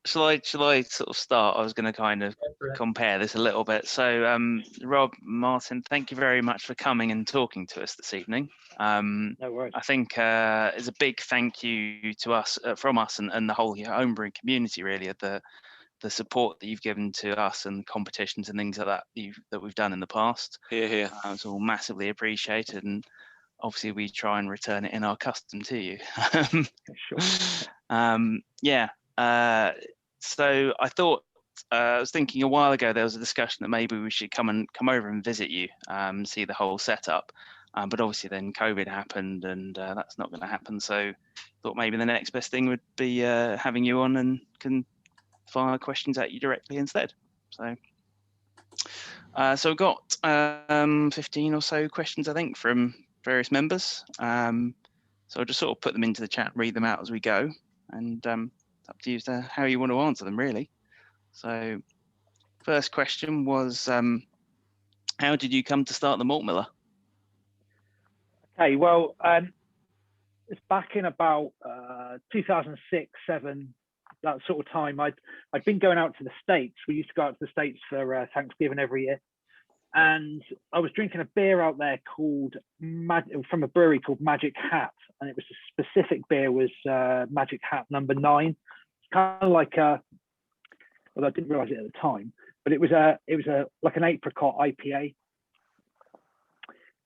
Shall I sort of start? I was going to kind of compare this a little bit. So, Rob, Martin, thank you very much for coming and talking to us this evening. No worries. I think it's a big thank you to us, from us and the whole homebrewing community, really, of the support that you've given to us and competitions and things like that that we've done in the past. Here. It's all massively appreciated, and obviously we try and return it in our custom to you. Sure. So I thought, I was thinking a while ago, there was a discussion that maybe we should come over and visit you, see the whole setup. But obviously then COVID happened, and that's not going to happen. So thought maybe the next best thing would be having you on and can fire questions at you directly instead. So we've got 15 or so questions, I think, from various members. So I'll just sort of put them into the chat, read them out as we go, and up to you to how you want to answer them, really. So first question was, how did you come to start the Malt Miller? Okay, well, it's back in about 2006, 2007, that sort of time. I'd been going out to the States. We used to go out to the States for Thanksgiving every year. And I was drinking a beer out there called from a brewery called Magic Hat, and it was a specific beer, was Magic Hat number 9. It's kind of like well, I didn't realize it at the time, but it was like an apricot IPA,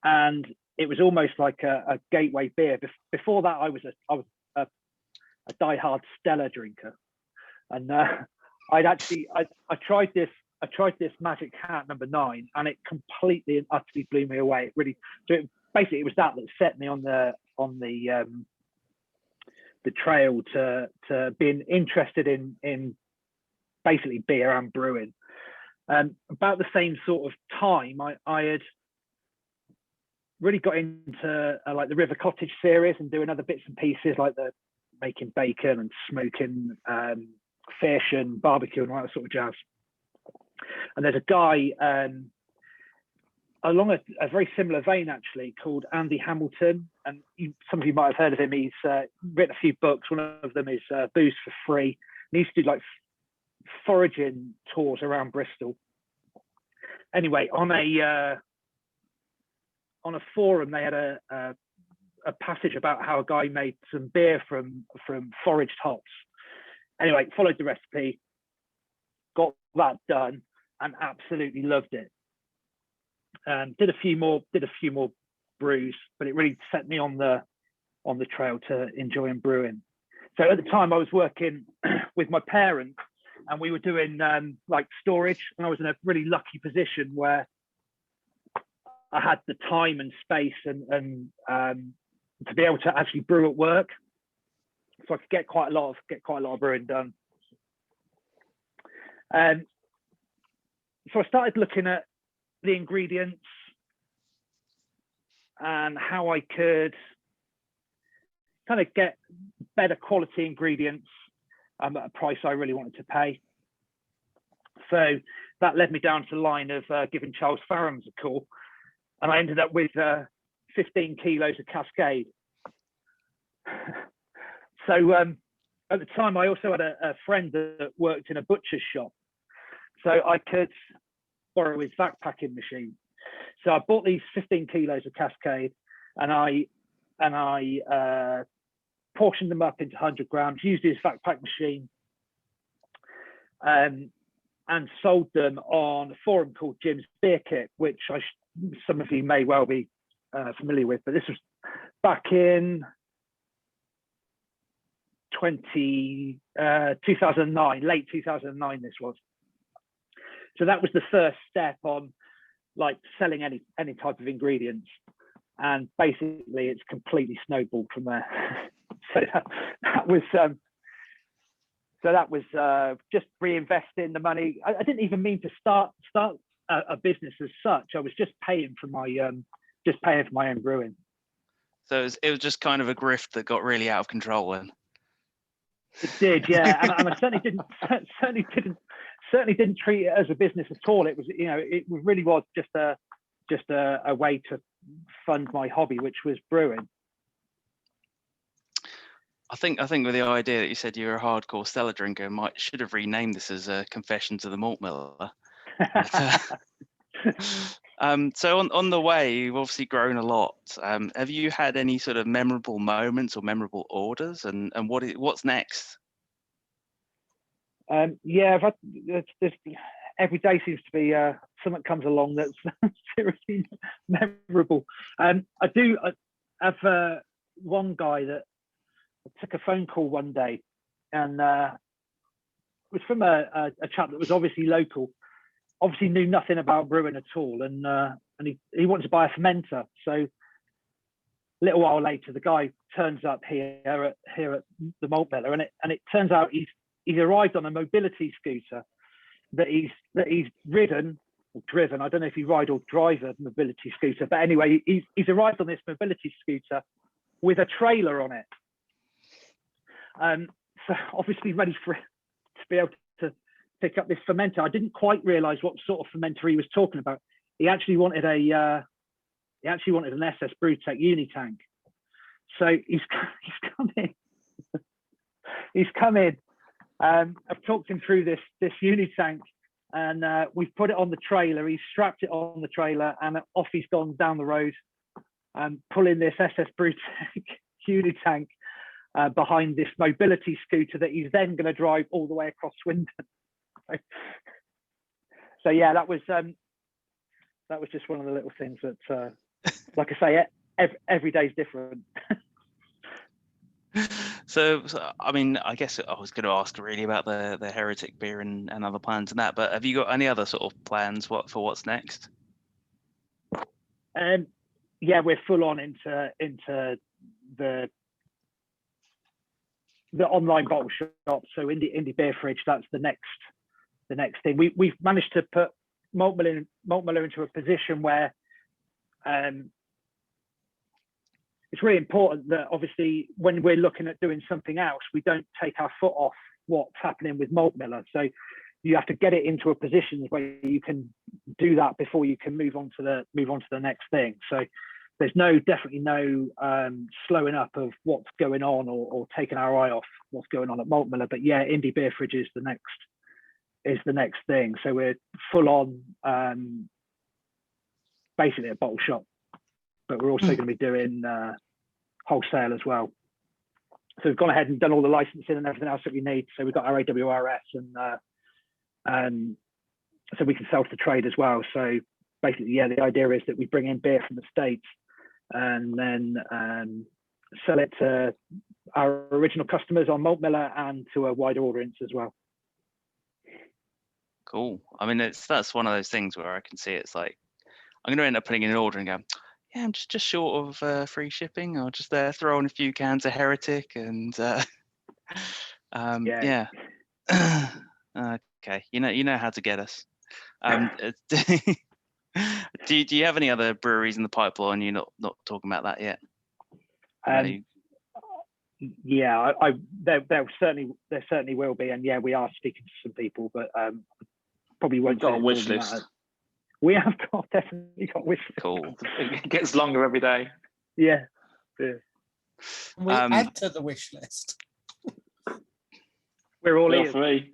and it was almost like a gateway beer. Before that, I was a diehard Stella drinker, and I tried this Magic Hat number 9, and it completely and utterly blew me away. It really, so it was that set me on the trail to being interested in basically beer and brewing. About the same sort of time, I had really got into like the River Cottage series and doing other bits and pieces, like the making bacon and smoking fish and barbecue and all that sort of jazz. And there's a guy along a very similar vein, actually, called Andy Hamilton, and some of you might have heard of him. He's written a few books. One of them is Booze for Free. And he used to do like foraging tours around Bristol. Anyway, on a forum, they had a passage about how a guy made some beer from foraged hops. Anyway, followed the recipe, got that done, and absolutely loved it. Did a few more brews, but it really set me on the trail to enjoying brewing. So at the time, I was working with my parents, and we were doing like storage, and I was in a really lucky position where I had the time and space and to be able to actually brew at work, so I could get quite a lot of brewing done. So I started looking at the ingredients and how I could kind of get better quality ingredients at a price I really wanted to pay. So that led me down to the line of giving Charles Farrams a call, and I ended up with 15 kilos of Cascade. So at the time, I also had a friend that worked in a butcher's shop, so I could borrow his vac packing machine. So I bought these 15 kilos of Cascade, and I portioned them up into 100 grams, used his vac pack machine, and sold them on a forum called Jim's Beer Kit, which some of you may well be familiar with, but this was back in 2009, late 2009 this was. So that was the first step on like selling any type of ingredients, and basically it's completely snowballed from there. So that was just reinvesting the money. I didn't even mean to start a business as such. I was just paying for my own brewing. So it was just kind of a grift that got really out of control then. It did, yeah, and I certainly didn't treat it as a business at all. It was, it really was just a way to fund my hobby, which was brewing. I think with the idea that you said you're a hardcore Stella drinker, should have renamed this as Confessions of the Malt Miller. But, so on the way, you've obviously grown a lot. Have you had any sort of memorable moments or memorable orders, and what's next? Yeah, there's every day seems to be something comes along that's seriously memorable. I have one guy that took a phone call one day, and it was from a chap that was obviously local, obviously knew nothing about brewing at all, and he wanted to buy a fermenter. So a little while later, the guy turns up here at the Malt Miller, and it turns out he's arrived on a mobility scooter that he's ridden or driven. I don't know if he ride or drive a mobility scooter, but anyway, he's arrived on this mobility scooter with a trailer on it. So obviously ready for it to be able to pick up this fermenter. I didn't quite realise what sort of fermenter he was talking about. He actually wanted an SS Brewtech Unitank. So he's come in. He's come in. I've talked him through this Unitank, and we've put it on the trailer. He's strapped it on the trailer, and off he's gone down the road, pulling this SS Brewtech Unitank behind this mobility scooter that he's then going to drive all the way across Swindon. So yeah, that was just one of the little things that, like I say, every day's different. So, I mean, I guess I was going to ask really about the Heretic beer and other plans and that, but have you got any other sort of plans for what's next? Yeah, we're full on into the online bottle shop. So Indie Beer Fridge, that's the next thing. We've managed to put Malt Miller into a position where it's really important that obviously when we're looking at doing something else, we don't take our foot off what's happening with Malt Miller. So you have to get it into a position where you can do that before you can move on to the next thing. So there's definitely no slowing up of what's going on or taking our eye off what's going on at Malt Miller. But yeah, Indie Beer Fridge is the next thing. So we're full on basically a bottle shop, but we're also going to be doing wholesale as well. So we've gone ahead and done all the licensing and everything else that we need. So we've got our AWRS and so we can sell to trade as well. So basically, yeah, the idea is that we bring in beer from the States and then sell it to our original customers on Malt Miller and to a wider audience as well. Cool. I mean, that's one of those things where I can see it's like I'm going to end up putting in an order and go, yeah, I'm just short of free shipping. I'll just throw in a few cans of Heretic and yeah. Okay, you know how to get us. Do you have any other breweries in the pipeline? You're not talking about that yet? Yeah, there certainly will be, and yeah, we are speaking to some people, but probably won't. Got a wish list. We have definitely got wish list. Cool. It gets longer every day. Yeah. We add to the wish list. We're all Feel free.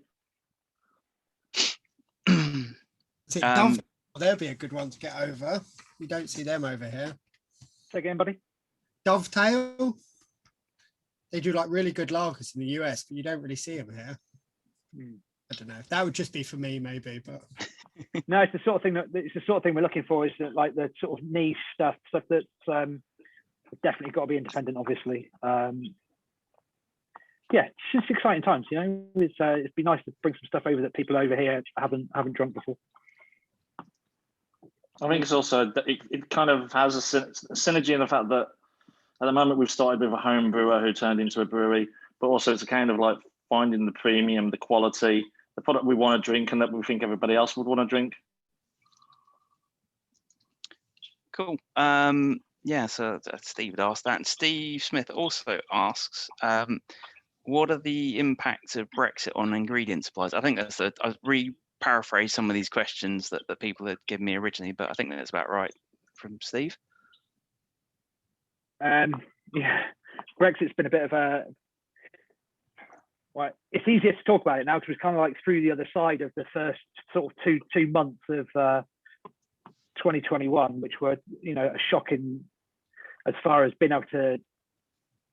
There'll be a good one to get over. You don't see them over here. Say again, buddy. Dovetail. They do like really good lagers in the US, but you don't really see them here. I don't know. That would just be for me, maybe, but no, it's the sort of thing we're looking for. Is that like the sort of niche stuff that's definitely got to be independent, obviously. Yeah, it's just exciting times. You know, it'd be nice to bring some stuff over that people over here haven't drunk before. I think it's also it kind of has a synergy in the fact that at the moment we've started with a home brewer who turned into a brewery, but also it's a kind of like finding the premium, the quality, the product we want to drink and that we think everybody else would want to drink. Cool. Yeah, so Steve had asked that. And Steve Smith also asks, what are the impacts of Brexit on ingredient supplies? I think I paraphrase some of these questions that people had given me originally, but I think that's about right from Steve. Yeah, Brexit's been a bit of Well, it's easier to talk about it now because we're kind of like through the other side of the first sort of two months of 2021, which were, you know, a shocking as far as being able to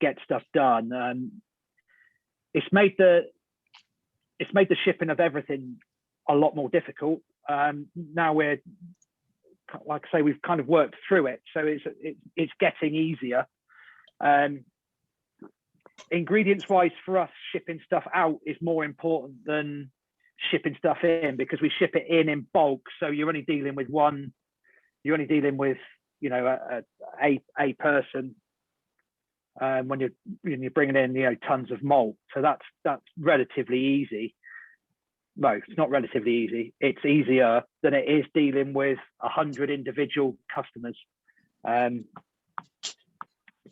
get stuff done. It's made the shipping of everything a lot more difficult. Now we're, like I say, we've kind of worked through it, so it's getting easier. Ingredients wise, for us, shipping stuff out is more important than shipping stuff in, because we ship it in bulk, so you're only dealing with one. You're only dealing with, you know, a person when you're bringing in, you know, tons of malt. So that's relatively easy. No, it's not relatively easy. It's easier than it is dealing with 100 individual customers.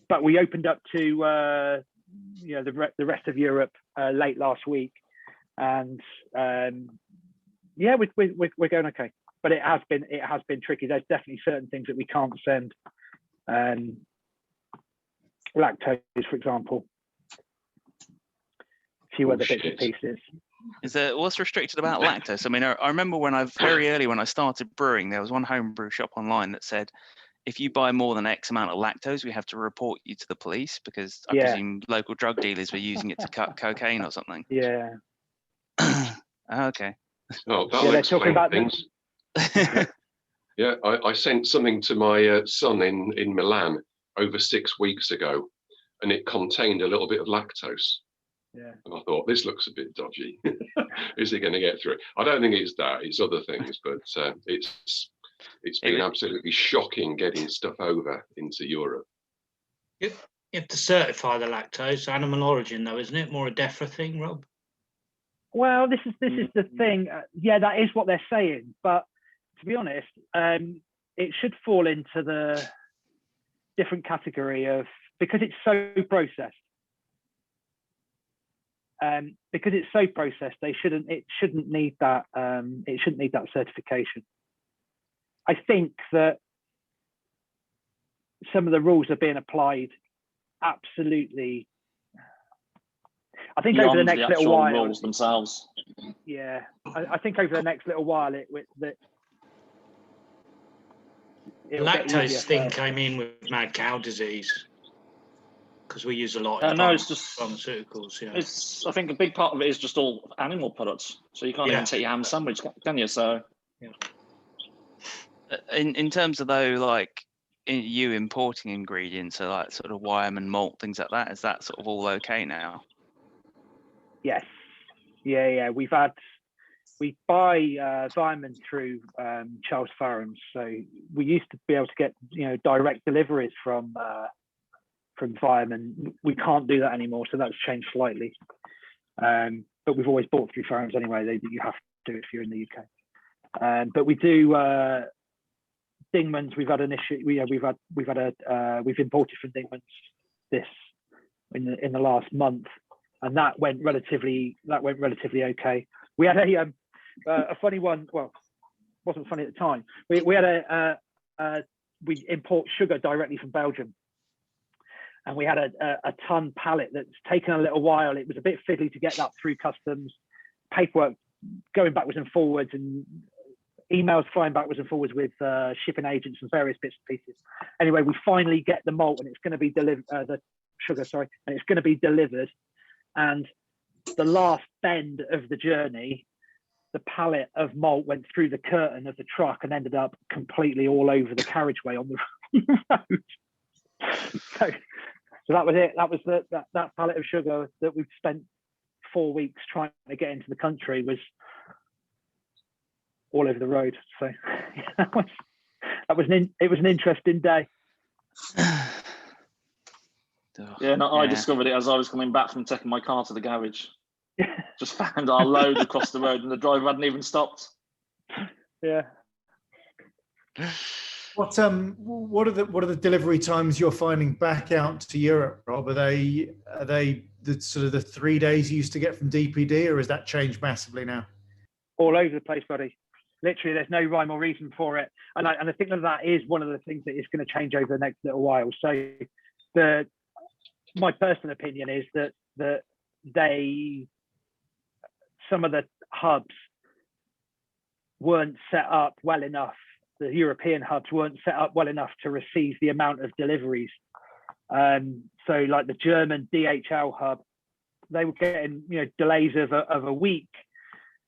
But we opened up to you know, the rest of Europe late last week, and yeah, we're going okay. But it has been tricky. There's definitely certain things that we can't send. Lactose, for example. A few other bits and pieces. What's restricted about lactose? I mean, I remember very early when I started brewing, there was one homebrew shop online that said, if you buy more than X amount of lactose, we have to report you to the police, because I presume local drug dealers were using it to cut cocaine or something. Yeah. Okay. Oh, that'll explain things. Yeah, I sent something to my son in Milan over 6 weeks ago, and it contained a little bit of lactose. Yeah. And I thought, this looks a bit dodgy. Is he going to get through it? I don't think it's that. It's other things, but it's been absolutely shocking getting stuff over into Europe. You have to certify the lactose, animal origin, though, isn't it? More a DEFRA thing, Rob? Well, this is the thing. Yeah, that is what they're saying. But to be honest, it should fall into the different category of, because it's so processed. Because it's so processed, it shouldn't need that. It shouldn't need that certification. I think that some of the rules are being applied absolutely. I think beyond over the next little while, rules themselves. Yeah, I think over the next little while, the lactose thing came in with mad cow disease, because we use a lot of it's just pharmaceuticals. Yeah, I think a big part of it is just all animal products. So you can't even take your ham sandwich, can you? So yeah. In terms of though, like you importing ingredients, so like sort of Wyman malt, things like that, is that sort of all okay now? Yes. Yeah. We buy Wyman through Charles Farrams, so we used to be able to get, you know, direct deliveries from Wyman. We can't do that anymore, so that's changed slightly. But we've always bought through Farrams anyway. You have to do it if you're in the UK. But we do Dingman's. We've had an issue. We've imported from Dingman's in the last month, and that went relatively okay. We had a funny one. Well, wasn't funny at the time. We had we import sugar directly from Belgium, and we had a ton pallet that's taken a little while. It was a bit fiddly to get that through customs, paperwork going backwards and forwards, and emails flying backwards and forwards with shipping agents and various bits and pieces. Anyway, we finally get the malt, and it's going to be delivered. The sugar, sorry, and it's going to be delivered. And the last bend of the journey, the pallet of malt went through the curtain of the truck and ended up completely all over the carriageway on the road. So that was it. That was that pallet of sugar that we've spent 4 weeks trying to get into the country was all over the road. So it was an interesting day. I discovered it as I was coming back from taking my car to the garage. Just found our load across the road, and the driver hadn't even stopped. Yeah. What are the delivery times you're finding back out to Europe, Rob? Are they the sort of the 3 days you used to get from DPD, or has that changed massively now? All over the place, buddy. Literally, there's no rhyme or reason for it, and I think that is one of the things that is going to change over the next little while. So my personal opinion is that they some of the hubs weren't set up well enough. The European hubs weren't set up well enough to receive the amount of deliveries. So like the German DHL hub, they were getting, you know, delays of a week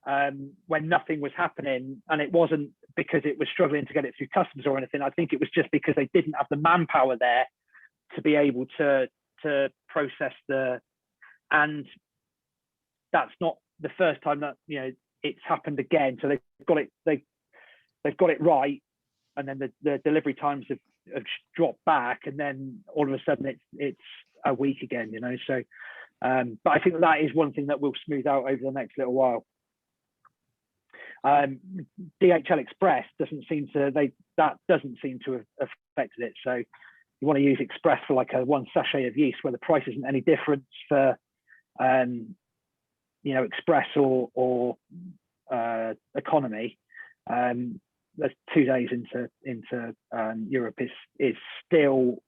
when nothing was happening, and it wasn't because it was struggling to get it through customs or anything. I think it was just because they didn't have the manpower there to be able to process and that's not the first time that, you know, it's happened again. So they've got it right, and then the delivery times have dropped back, and then all of a sudden it's a week again, you know. So but I think that is one thing that will smooth out over the next little while. DHL Express doesn't seem to have affected it. So you want to use Express for like a 1 sachet of yeast where the price isn't any difference for you know, Express or economy. That's 2 days into Europe is still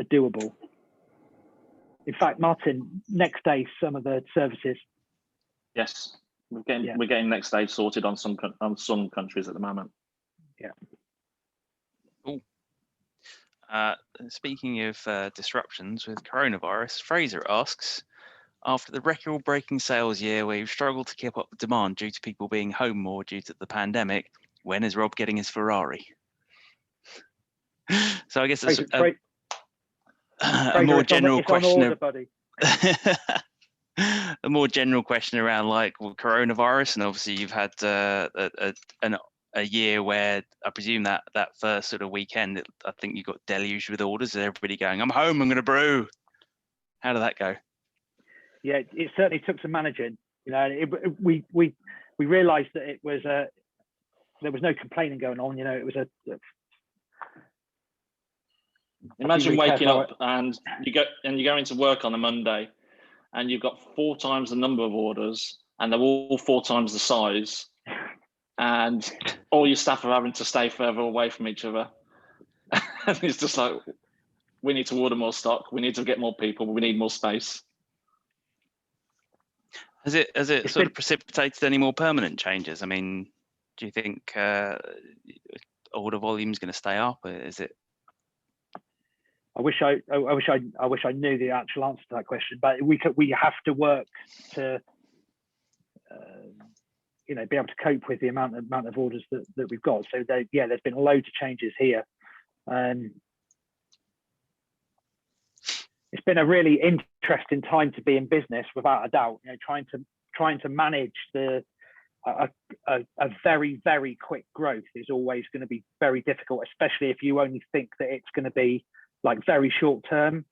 doable. In fact, Martin, next day some of the services. Yes, we're getting next day sorted on some countries at the moment. Yeah. Cool. Speaking of disruptions with coronavirus, Fraser asks, after the record-breaking sales year where you've struggled to keep up with demand due to people being home more due to the pandemic, when is Rob getting his Ferrari? So I guess it's a more general question. A more general question around like coronavirus, and obviously you've had a year where I presume that first sort of weekend, I think you got deluged with orders. Everybody going, "I'm home, I'm going to brew." How did that go? Yeah, it certainly took some managing. You know, we realised that it was there was no complaining going on. You know, it was Imagine waking up and you go into work on a Monday, and you've got 4 times the number of orders, and they're all 4 times the size, and all your staff are having to stay further away from each other. And it's just like, we need to order more stock, we need to get more people, we need more space. Has it sort of precipitated any more permanent changes? I mean, do you think order volume is going to stay up? Or is it? I wish I knew the actual answer to that question, but we have to work to you know, be able to cope with the amount of orders that we've got. So there's been loads of changes here. It's been a really interesting time to be in business, without a doubt. You know, trying to manage a very, very quick growth is always going to be very difficult, especially if you only think that it's going to be like very short term.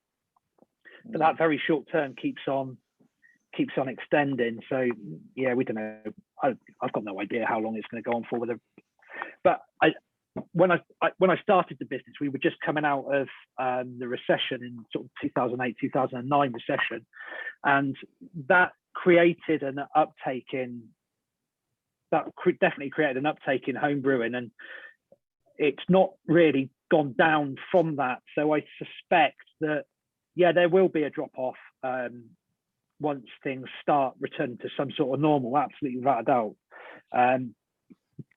But that very short term keeps on extending. So yeah, we don't know. I've got no idea how long it's going to go on for. But when I started the business, we were just coming out of the recession in sort of 2008, 2009 recession, and that created an uptake in definitely created an uptake in home brewing, and it's not really gone down from that. So I suspect that there will be a drop off once things start returning to some sort of normal, absolutely without a doubt.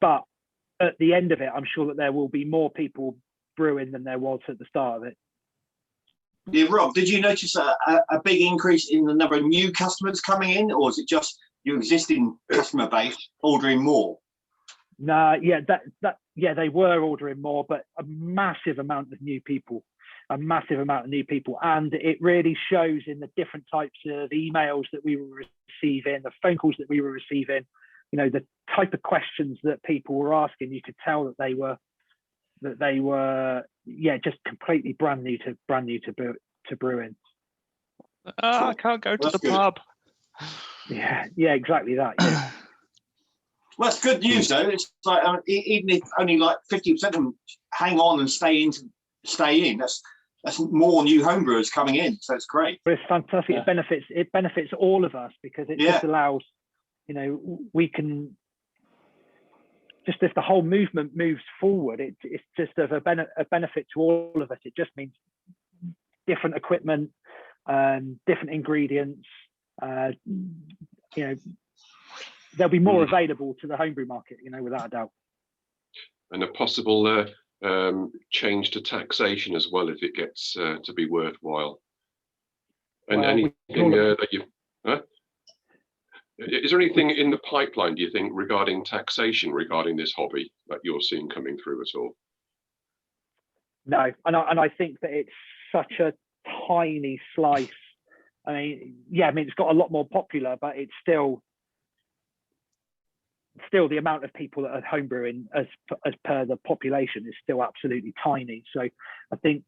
But at the end of it, I'm sure that there will be more people brewing than there was at the start of it. Yeah, Rob, did you notice a big increase in the number of new customers coming in, or is it just your existing customer base ordering more? No, they were ordering more, but a massive amount of new people, and it really shows in the different types of emails that we were receiving, the phone calls that we were receiving. You know, the type of questions that people were asking, you could tell that they were just completely brand new to brewing. I can't go to the pub. Yeah, exactly that. Yeah. Well, that's good news though. It's like even if only like 50% of them hang on and stay in, that's more new homebrewers coming in. So it's great. But it's fantastic. Yeah. It benefits all of us, because it just allows, you know, we can just, if the whole movement moves forward, it's just of a benefit to all of us. It just means different equipment, different ingredients, you know, there'll be more available to the homebrew market, without a doubt. And a possible change to taxation as well, if it gets to be worthwhile. And anything that you, is there anything in the pipeline, do you think, regarding taxation regarding this hobby that you're seeing coming through at all? No, and I think that it's such a tiny slice. It's got a lot more popular, but it's still the amount of people that are homebrewing as per the population is still absolutely tiny. So I think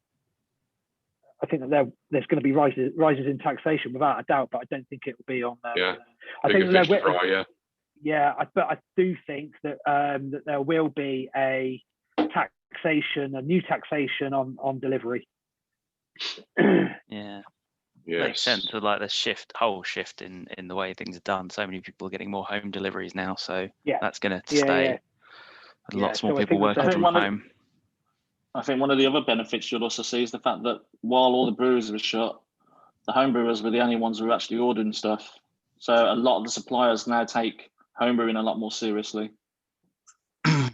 that there's going to be rises in taxation without a doubt, but I don't think it will be on. I think but I do think that that there will be a new taxation on delivery. Yeah. Yes. Makes sense with like the whole shift in the way things are done. So many people are getting more home deliveries now, so that's going to stay. Lots more people working from home. I think one of the other benefits you'll also see is the fact that while all the breweries were shut, the home brewers were the only ones who were actually ordering stuff. So a lot of the suppliers now take home brewing a lot more seriously. Hope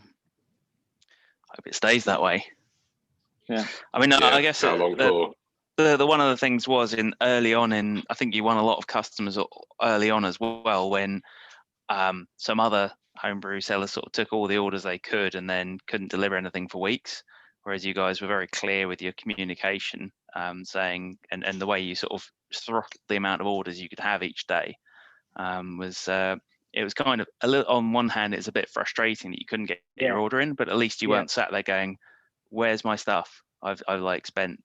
it stays that way. Yeah. I guess the one of the things was early on I think you won a lot of customers early on as well, when some other homebrew sellers sort of took all the orders they could and then couldn't deliver anything for weeks. Whereas you guys were very clear with your communication, saying, and the way you sort of throttled the amount of orders you could have each day, it was kind of a little, on one hand, it's a bit frustrating that you couldn't get your order in, but at least you weren't sat there going, where's my stuff? I've like spent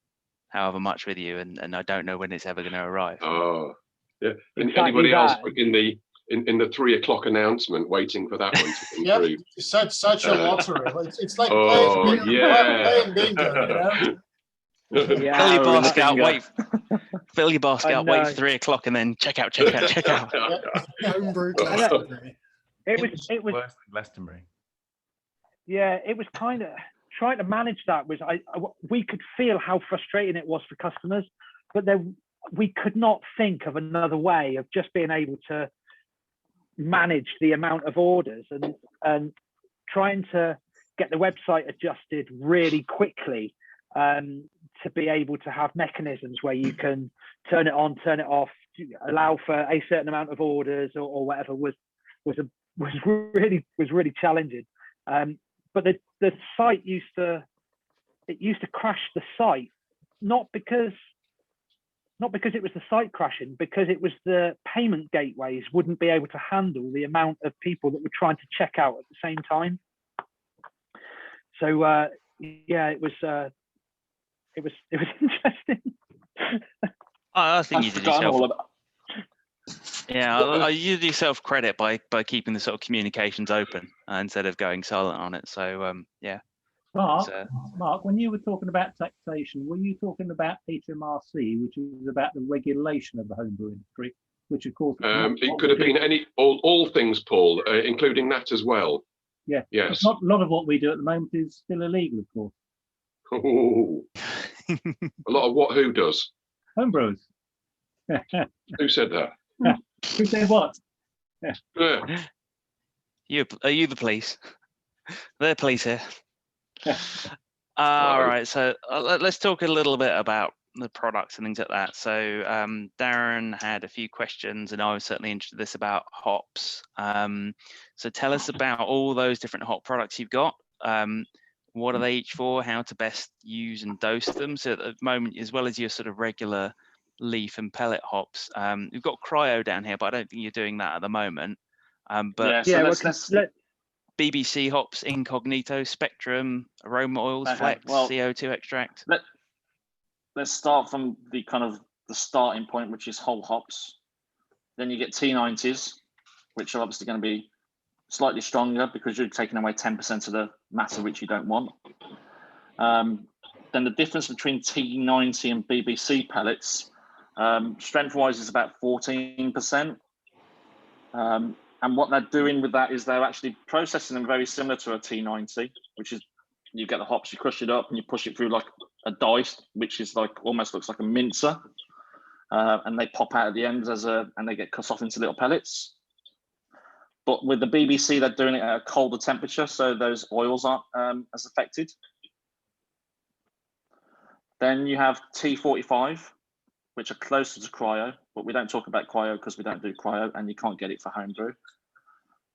however much with you, and I don't know when it's ever going to arrive. Oh, yeah. Exactly. Anybody else in the 3 o'clock announcement waiting for that one to come through? Such a lottery. It's like playing bingo, Fill your basket up, wait for 3 o'clock, and then check out. Homebrew Glastonbury. It was worse than Glastonbury. Yeah, it was kind of trying to manage that. We could feel how frustrating it was for customers, but we could not think of another way of just being able to manage the amount of orders and trying to get the website adjusted really quickly to be able to have mechanisms where you can turn it on, turn it off, allow for a certain amount of orders or whatever was really challenging. But the site used to crash the site, not because it was the site crashing, because it was the payment gateways wouldn't be able to handle the amount of people that were trying to check out at the same time. So it was interesting. I think you did yourself. Yeah, you did yourself credit by keeping the sort of communications open instead of going silent on it. So Mark, when you were talking about taxation, were you talking about HMRC, which is about the regulation of the homebrew industry, which of course it could have been all things, Paul, including that as well. Yeah. Yes. Not a lot of what we do at the moment is still illegal, of course. Oh. A lot of what? Who does? Homebrewers. Who said that? Who said what? Yeah. Are you the police? The police here. All right, so let's talk a little bit about the products and things like that. So Darren had a few questions, and I was certainly interested in this about hops. So tell us about all those different hop products you've got. What are they each for? How to best use and dose them? So at the moment, as well as your sort of regular leaf and pellet hops, we've got cryo down here, but I don't think you're doing that at the moment. Let's BBC hops, Incognito, Spectrum, Aroma Oils, Flex, CO2 extract. Let's start from the kind of the starting point, which is whole hops. Then you get T90s, which are obviously going to be slightly stronger because you're taking away 10% of the matter which you don't want. Then the difference between T90 and BBC pellets, strength-wise, is about 14%. And what they're doing with that is they're actually processing them very similar to a T90, which is you get the hops, you crush it up, and you push it through like a dice, which is like almost looks like a mincer, and they pop out at the ends and they get cut off into little pellets. But with the BBC, they're doing it at a colder temperature, so those oils aren't as affected. Then you have T45, which are closer to cryo, but we don't talk about cryo because we don't do cryo, and you can't get it for homebrew.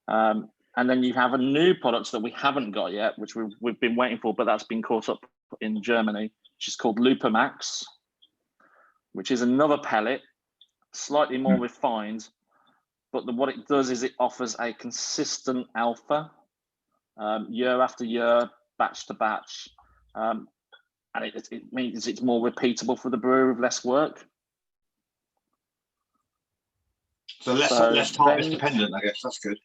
And then you have a new product that we haven't got yet, which we've been waiting for, but that's been caught up in Germany, which is called Lupomax, which is another pellet, slightly more refined, but what it does is it offers a consistent alpha year after year, batch to batch, and it means it's more repeatable for the brewer with less work. So less harvest dependent, I guess. That's good.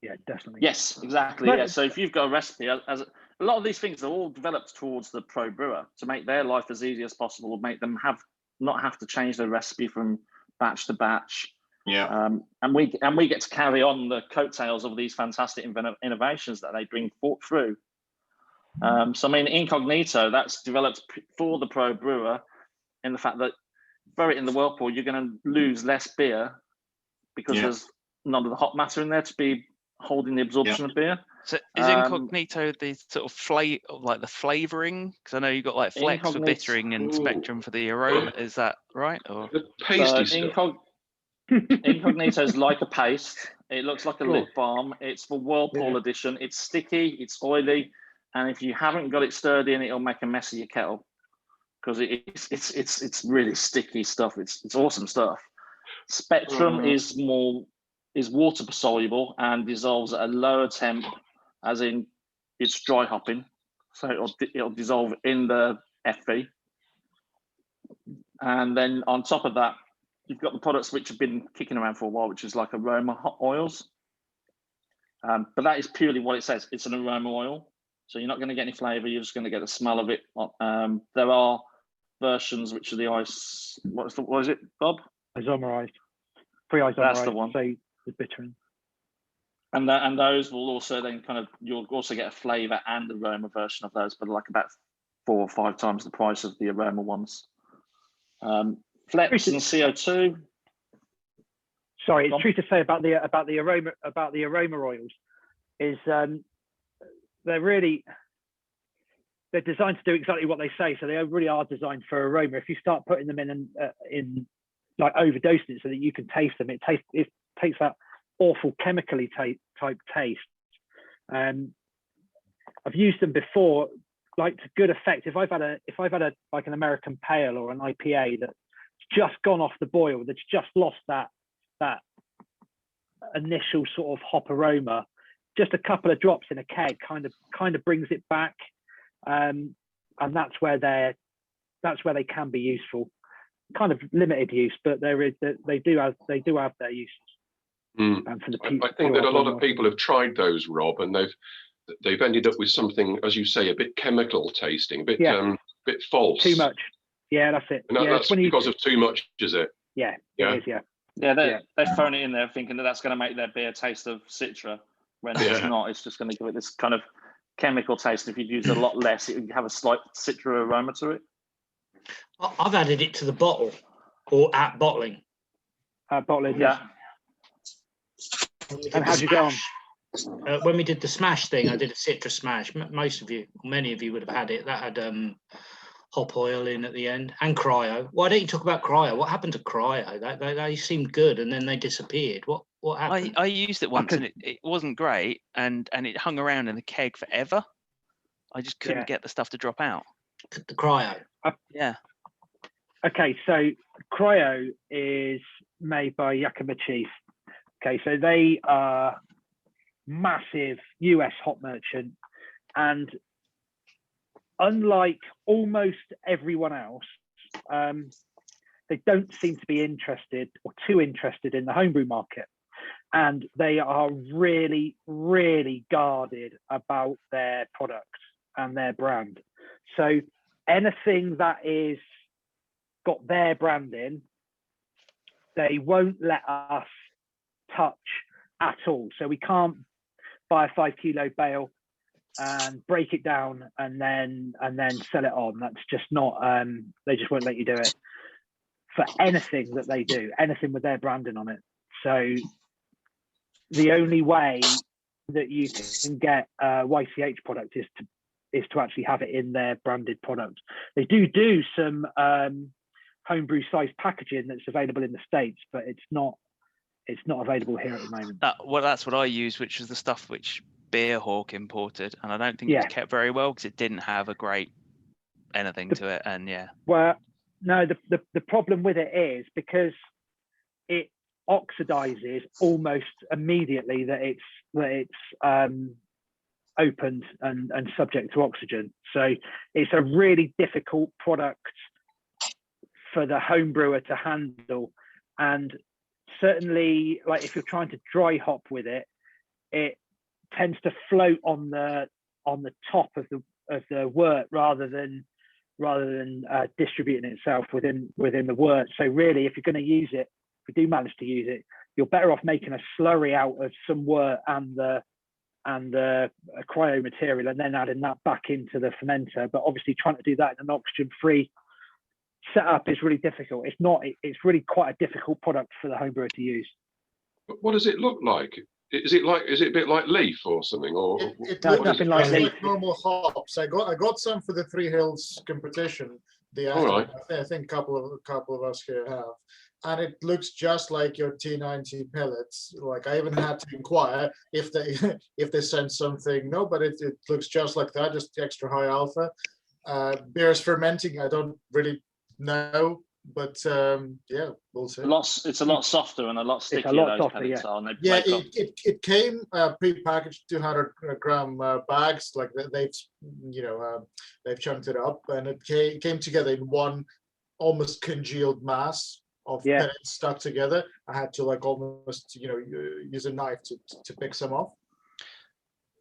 Yeah, definitely. Yes, exactly. Yeah. So if you've got a recipe, as a lot of these things are all developed towards the pro brewer to make their life as easy as possible, make them not have to change their recipe from batch to batch. Yeah. And we get to carry on the coattails of these fantastic innovations that they bring through. So I mean, Incognito, that's developed for the pro brewer, in the fact that throw it in the whirlpool, you're going to lose less beer because there's none of the hot matter in there to be holding the absorption of beer. So is Incognito the sort of like the flavoring? Because I know you've got like Flex for bittering and Spectrum for the aroma. Is that right? Or the pasty stuff? Incognito is like a paste. It looks like a lip balm. It's for whirlpool edition. It's sticky. It's oily, and if you haven't got it stirred in, it'll make a mess of your kettle because it's really sticky stuff. It's awesome stuff. Spectrum is water soluble and dissolves at a lower temp, as in it's dry hopping, so it'll dissolve in the FV. And then on top of that, you've got the products which have been kicking around for a while, which is like aroma hot oils. But that is purely what it says. It's an aroma oil, so you're not going to get any flavour. You're just going to get the smell of it. There are versions which are the ice. What is it, Bob? Isomerized. Pre-isomerized. That's the one. So the bittering. And those will also then you'll also get a flavour and aroma version of those, but like about 4 or 5 times the price of the aroma ones. Flex and CO2. Sorry, it's true to say about the aroma oils is they're designed to do exactly what they say. So they really are designed for aroma. If you start putting them in like overdosing it so that you can taste them, it takes that awful chemically type taste. I've used them before, like to good effect. If I've had a like an American pale or an IPA that's just gone off the boil, that's just lost that initial sort of hop aroma, just a couple of drops in a keg kind of brings it back, and that's where they can be useful. Kind of limited use, but they do have their uses. I think that a lot of people have tried those, Rob, and they've ended up with something, as you say, a bit chemical tasting, a bit false. Too much. Yeah, that's it. And that's because of too much, is it? Yeah. Yeah. It is, They're throwing it in there thinking that's going to make their beer taste of Citra, when it's not. It's just going to give it this kind of chemical taste. If you use a lot less, it would have a slight Citra aroma to it. I've added it to the bottle or at bottling. Bottling, yeah. And how'd you go on? When we did the smash thing, I did a Citra smash. Many of you would have had it. That had hop oil in at the end and cryo. Why don't you talk about cryo? What happened to cryo? They seemed good and then they disappeared. What happened? I used it once and it wasn't great, and it hung around in the keg forever. I just couldn't get the stuff to drop out. The cryo. Yeah. Okay, so cryo is made by Yakima Chief. Okay, so they are massive US hop merchant, and unlike almost everyone else, they don't seem to be interested or too interested in the homebrew market, and they are really, really guarded about their product and their brand. So anything that is got their brand in, they won't let us touch at all. So we can't buy a 5 kilo bale and break it down and then sell it on. That's just not, they just won't let you do it for anything that they do, anything with their branding on it. So the only way that you can get YCH product is to actually have it in their branded product. They do some homebrew size packaging that's available in the States, but it's not available here at the moment. That's what I used, which was the stuff which Beer Hawk imported, and I don't think it was kept very well because it didn't have a great anything to it. And well, no, the problem with it is because it oxidizes almost immediately that it's opened and subject to oxygen. So it's a really difficult product for the home brewer to handle. And certainly, like if you're trying to dry hop with it, it tends to float on the top of the wort rather than distributing itself within the wort. So really, if you're going to use it, if you do manage to use it, you're better off making a slurry out of some wort and the cryo material, and then adding that back into the fermenter. But obviously, trying to do that in an oxygen-free setup is really difficult. It's really quite a difficult product for the home brewer to use. But what does it look like? Is it a bit like leaf or something? Or it No, looks nothing like leaf. normal hops. I got some for the Three Hills competition. All right. I think a couple of us here have, and it looks just like your T90 pellets. Like I even had to inquire if they sent something. No, but it looks just like that, just extra high alpha. Beer is fermenting. I don't really know, but yeah, we'll see. It's a lot softer and a lot stickier. It's a lot those softer, pellets yeah. are. And they Yeah, break up. it came pre-packaged 200 gram bags. Like they've chunked it up, and it came together in one almost congealed mass of pellets stuck together. I had to like almost use a knife to pick some off.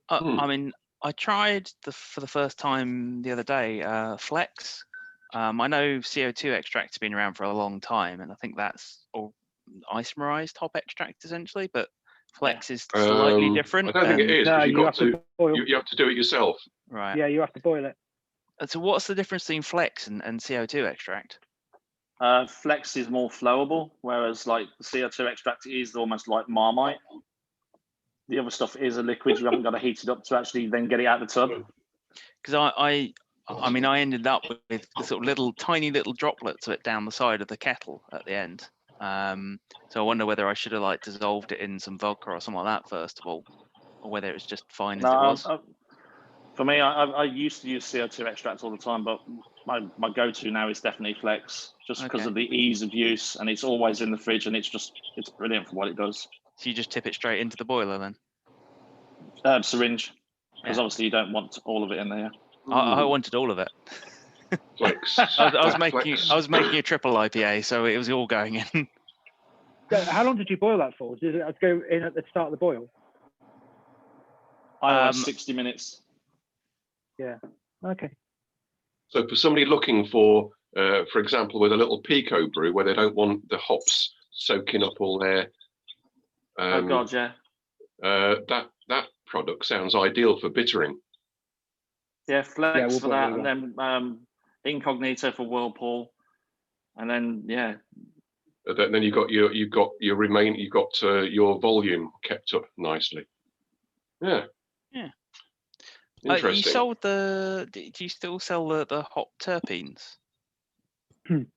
I mean, I tried for the first time the other day Flex. I know CO2 extract's been around for a long time, and I think that's all isomerized hop extract essentially, but Flex is slightly different. I don't think it is, No, because you you have to do it yourself. Right. Yeah, you have to boil it. And so what's the difference between Flex and CO2 extract? Flex is more flowable, whereas like the CO2 extract is almost like Marmite. The other stuff is a liquid. You haven't got to heat it up to actually then get it out of the tub. Because I mean, I ended up with the sort of tiny little droplets of it down the side of the kettle at the end. So I wonder whether I should have like dissolved it in some vodka or something like that first of all, or whether it was just fine as it was. For me, I used to use CO2 extract all the time, but my go-to now is definitely Flex, just because of the ease of use, and it's always in the fridge, and it's brilliant for what it does. So you just tip it straight into the boiler then? Syringe, because obviously you don't want all of it in there. I wanted all of it. Flex. I was making a triple IPA, so it was all going in. How long did you boil that for? Did it go in at the start of the boil? 60 minutes. Yeah. Okay. So for somebody looking for example, with a little Pico brew where they don't want the hops soaking up all their Oh God, yeah. That product sounds ideal for bittering. Yeah, Flex for that, well. and then Incognito for Whirlpool, and then Then you've got your volume kept up nicely. Yeah. Yeah. Interesting. You sold do you still sell the hop terpenes? No,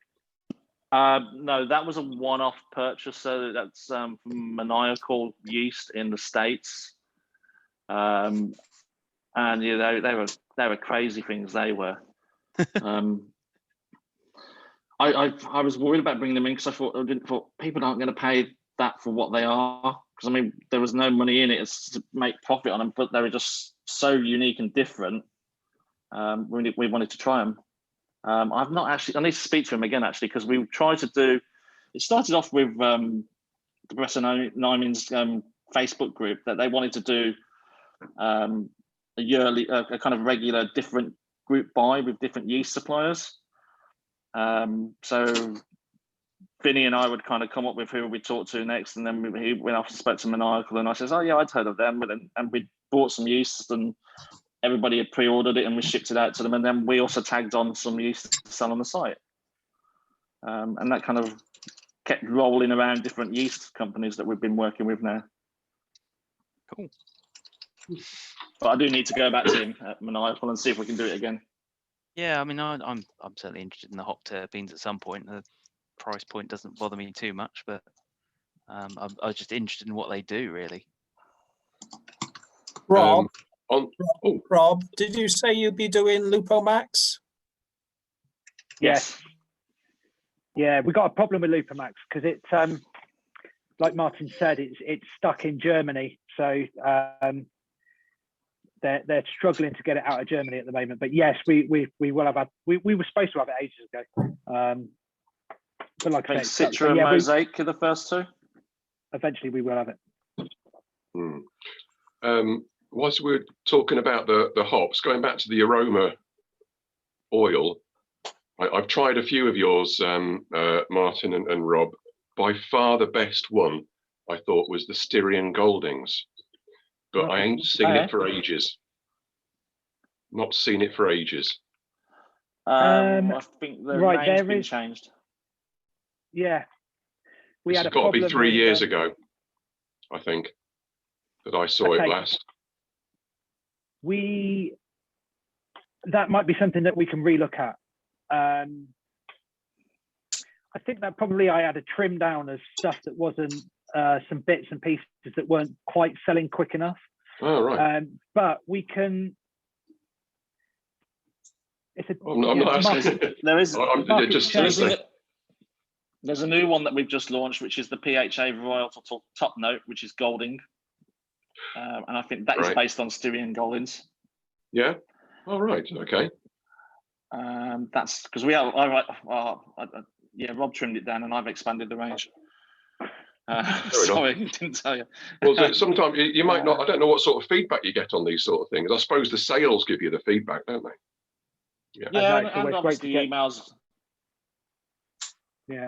that was a one-off purchase. So that's from maniacal yeast in the States, and they were crazy things. They were. I was worried about bringing them in because I thought people aren't going to pay that for what they are. Because I mean, there was no money in it. It's to make profit on them, but they were just so unique and different. We wanted to try them. I've not actually. I need to speak to him again actually, because we tried to do. It started off with the Bressa Nyman's Facebook group that they wanted to do a yearly, a kind of regular different group buy with different yeast suppliers. So Vinny and I would kind of come up with who we'd talk to next, and then he went off and spoke to Maniacal, and I says, "Oh yeah, I'd heard of them," and we bought some yeast, and everybody had pre-ordered it, and we shipped it out to them, and then we also tagged on some yeast to sell on the site, and that kind of kept rolling around different yeast companies that we've been working with now. Cool. But I do need to go back to him at Maniacal and see if we can do it again. Yeah, I mean, I'm certainly interested in the hop terpenes at some point. The price point doesn't bother me too much, but I was just interested in what they do, really. Rob, Rob, did you say you'd be doing Lupo Max? Yes. Yeah, we got a problem with Lupomax because it's like Martin said, it's stuck in Germany, so they're struggling to get it out of Germany at the moment. But yes, we will have had we were supposed to have it ages ago. But like I said, Citra and Mosaic are the first two. Eventually, we will have it. Whilst we're talking about the hops, going back to the aroma oil, I've tried a few of yours, Martin and Rob. By far the best one, I thought, was the Styrian Goldings. But I ain't seen it for ages. Not seen it for ages. I think the name's been changed. Yeah. This has got to be 3 years ago, I think, that I saw it last. That might be something that we can relook at. I think that probably I had a trim down as stuff that wasn't some bits and pieces that weren't quite selling quick enough. Oh, right. But we can. I'm not asking. There's a new one that we've just launched, which is the PHA varietal top note, which is Golding, and I think that is based on Styrian Goldings. Yeah. All right. Okay. That's because we have. Rob trimmed it down, and I've expanded the range. Sorry, didn't tell you. Well, sometimes you might not. I don't know what sort of feedback you get on these sort of things. I suppose the sales give you the feedback, don't they? Yeah, and obviously emails. Yeah.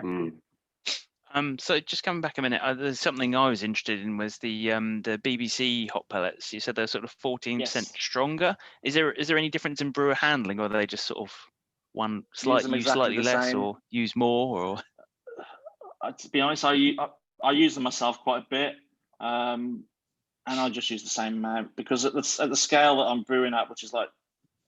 So just coming back a minute, there's something I was interested in was the BBC hop pellets. You said they're sort of 14% stronger. Is there any difference in brewer handling, or are they just sort of use slightly less or use more? Or to be honest, I use them myself quite a bit, and I just use the same amount because at the scale that I'm brewing at, which is like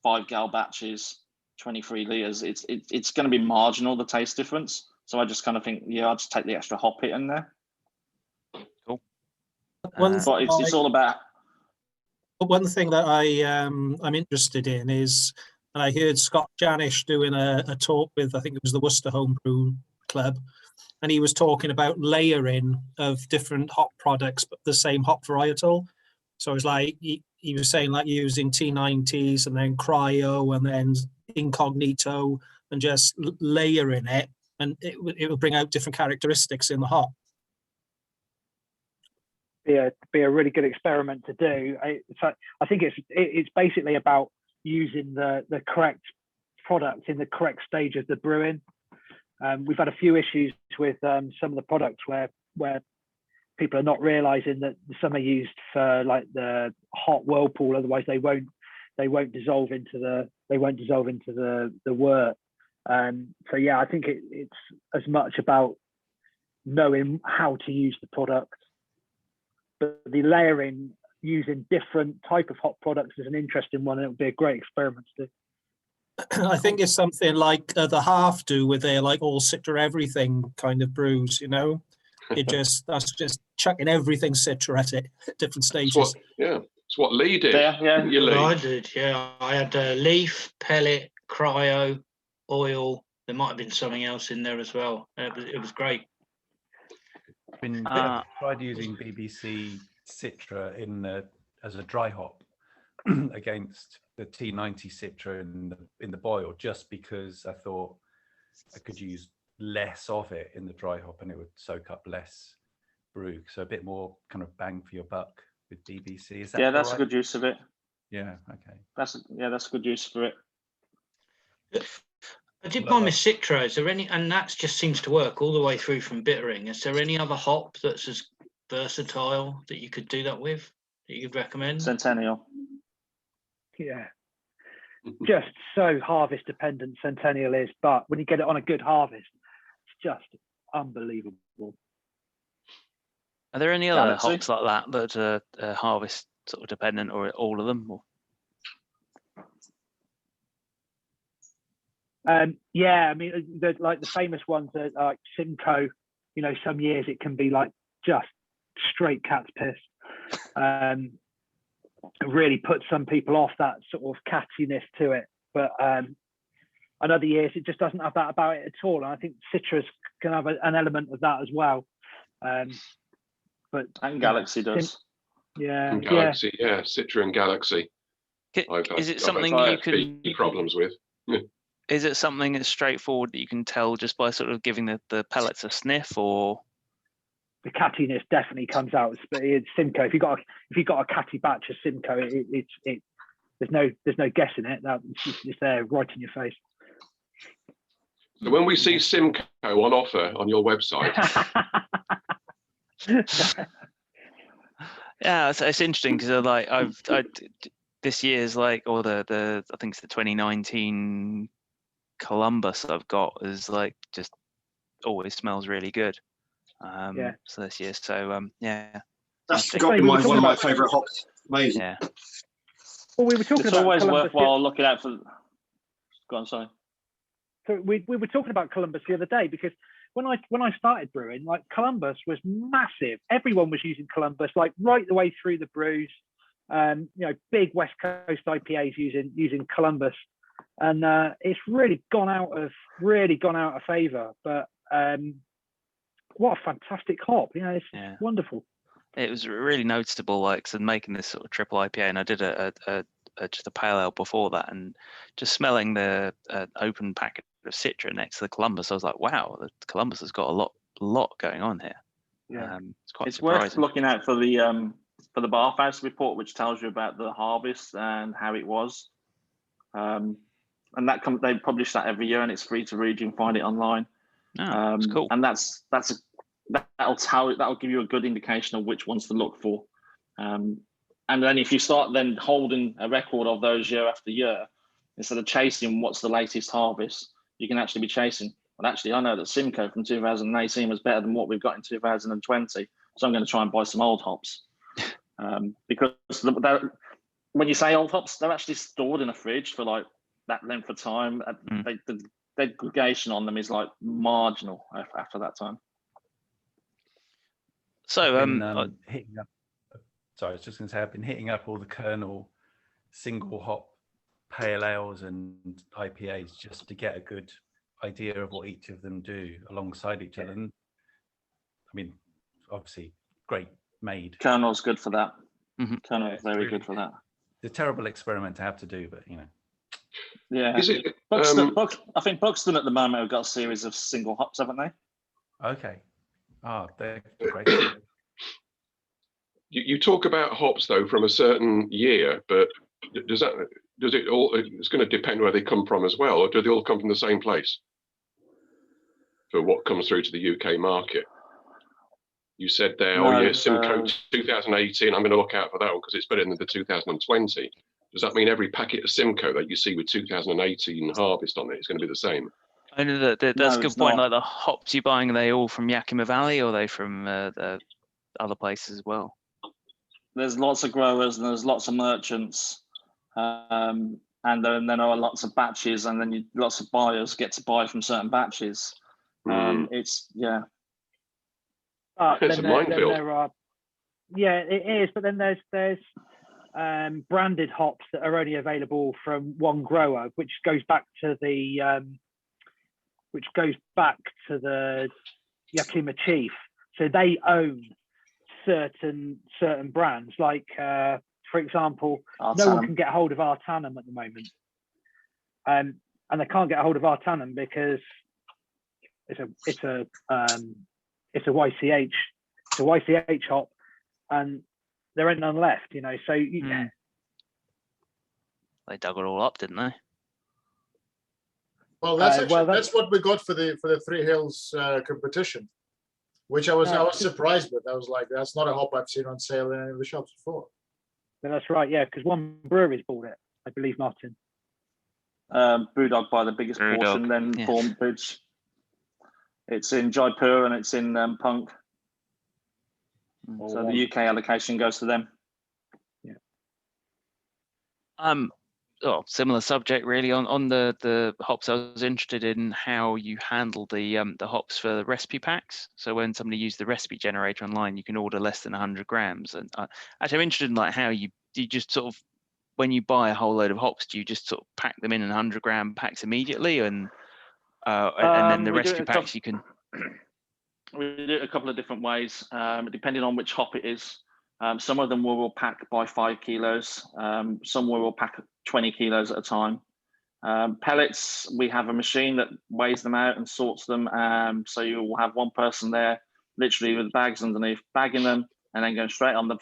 5 gal batches, 23 litres, it's going to be marginal, the taste difference. So I just kind of think, I'll just take the extra hop hit in there. Cool. But it's all about. One thing that I'm interested in is, and I heard Scott Janish doing a talk with, I think it was the Worcester Homebrew Club, and he was talking about layering of different hop products, but the same hop varietal. So it's like he was saying, like using T90s and then cryo and then incognito and just layering it, and it will bring out different characteristics in the hop. Be a really good experiment to do. I think it's basically about using the correct product in the correct stage of the brewing. We've had a few issues with some of the products where people are not realizing that some are used for like the hot whirlpool, otherwise they won't dissolve into the wort. So yeah, I think it's as much about knowing how to use the product, but the layering using different type of hop products is an interesting one, and it would be a great experiment to do. I think it's something like the Half do with their like all Citra everything kind of brews, that's just chucking everything Citra at it at different stages. It's what Lee did. Yeah. I did. Yeah, I had leaf, pellet, cryo, oil. There might have been something else in there as well. It was great. Tried using BBC Citra as a dry hop against the T90 Citra in the boil, just because I thought I could use less of it in the dry hop and it would soak up less brew. So a bit more kind of bang for your buck with BBC. Is that that's a good use of it. Yeah, okay. That's a good use for it. I did mine with Citra. Is there any, and that just seems to work all the way through from bittering. Is there any other hop that's as versatile that you could do that with, that you could recommend? Centennial. Yeah. Just so harvest dependent Centennial is, but when you get it on a good harvest, it's just unbelievable. Are there any other Galaxy. hops like that are harvest sort of dependent, or all of them? Or? Yeah, I mean, like the famous ones are like Simcoe. You know, some years it can be like just straight cat's piss. It really puts some people off, that sort of cattiness to it. But and other years it just doesn't have that about it at all. And I think citrus can have an element of that as well. But And Galaxy does. Yeah, And Galaxy, yeah, Citra and Galaxy. Is it I've something had you can? problems with? Is it something that's straightforward that you can tell just by sort of giving the pellets a sniff, or? The cattiness definitely comes out. It's Simcoe. If you got a catty batch of Simcoe, there's no guessing it. It's there right in your face. So when we see Simcoe on offer on your website, yeah, it's interesting because I this year's like, or the I think it's the 2019 Columbus I've got is like just always smells really good. Yeah. So this year, so yeah. That's got to be one of my favourite hops. Amazing. Yeah. Well, we were talking It's about always Columbus worthwhile looking out for. Go on, sorry. So we were talking about Columbus the other day, because when I started brewing, like Columbus was massive. Everyone was using Columbus, like right the way through the brews. You know, big West Coast IPAs using Columbus, and it's really gone out of favour. But what a fantastic hop! You know, it's wonderful. It was really noticeable, like, so making this sort of triple IPA, and I did just a pale ale before that, and just smelling the open packet of Citra next to the Columbus, I was like, wow, the Columbus has got a lot going on here. Yeah, it's worth surprising. looking out for the Barhouse report, which tells you about the harvest and how it was. And that they publish that every year, and it's free to read. You can find it online. Oh, that's cool. And that'll give you a good indication of which ones to look for. And then if you start then holding a record of those year after year, instead of chasing what's the latest harvest, you can actually be chasing. Well, actually, I know that Simcoe from 2018 was better than what we've got in 2020, so I'm going to try and buy some old hops. Because when you say old hops, they're actually stored in a fridge for like that length of time. The degradation on them is like marginal after that time. So hitting up. Sorry, I was just going to say I've been hitting up all the Kernel single hop pale ales and IPAs just to get a good idea of what each of them do alongside each other. And I mean, obviously, great made. Kernel's good for that. Mm-hmm. Kernel's very good for that. It's a terrible experiment to have to do, but you know. Yeah. Is it, I think Buxton at the moment have got a series of single hops, haven't they? Okay. They're great. you talk about hops though from a certain year, but does it all? It's going to depend where they come from as well, or do they all come from the same place for what comes through to the UK market? You said there, Simcoe 2018. I'm going to look out for that one because it's better than the 2020. Does that mean every packet of Simcoe that you see with 2018 harvest on it is going to be the same? I know that's a good point. Like the hops you're buying, are they all from Yakima Valley, or are they from other places as well? There's lots of growers and there's lots of merchants, and then there are lots of batches, and then lots of buyers get to buy from certain batches. It's it's a minefield. It is. But then there's branded hops that are only available from one grower, which goes back to the Yakima Chief. So they own certain brands, like for example, Artanum. No one can get hold of Artanum at the moment, and they can't get hold of Artanum because it's a YCH hop, and there ain't none left, you know. So they dug it all up, didn't they? Well, that's what we got for the Three Hills competition, which I was surprised with. I was like, that's not a hop I've seen on sale in any of the shops before. Yeah, that's right, yeah, because one brewery's bought it, I believe, Martin. Brewdog by the biggest portion, then yes. Formbridge. It's in Jaipur and it's in Punk. So the UK allocation goes to them. Oh, similar subject really. On the hops, I was interested in how you handle the hops for the recipe packs. So when somebody used the recipe generator online, you can order less than 100 grams. And actually, I'm interested in like how you just sort of, when you buy a whole load of hops, do you just sort of pack them in 100-gram packs immediately, and then the recipe packs you can. We do it a couple of different ways, depending on which hop it is. Some of them we will pack by 5 kilos. Some we will pack 20 kilos at a time. Pellets, we have a machine that weighs them out and sorts them. So you will have one person there, literally with bags underneath, bagging them, and then going straight on the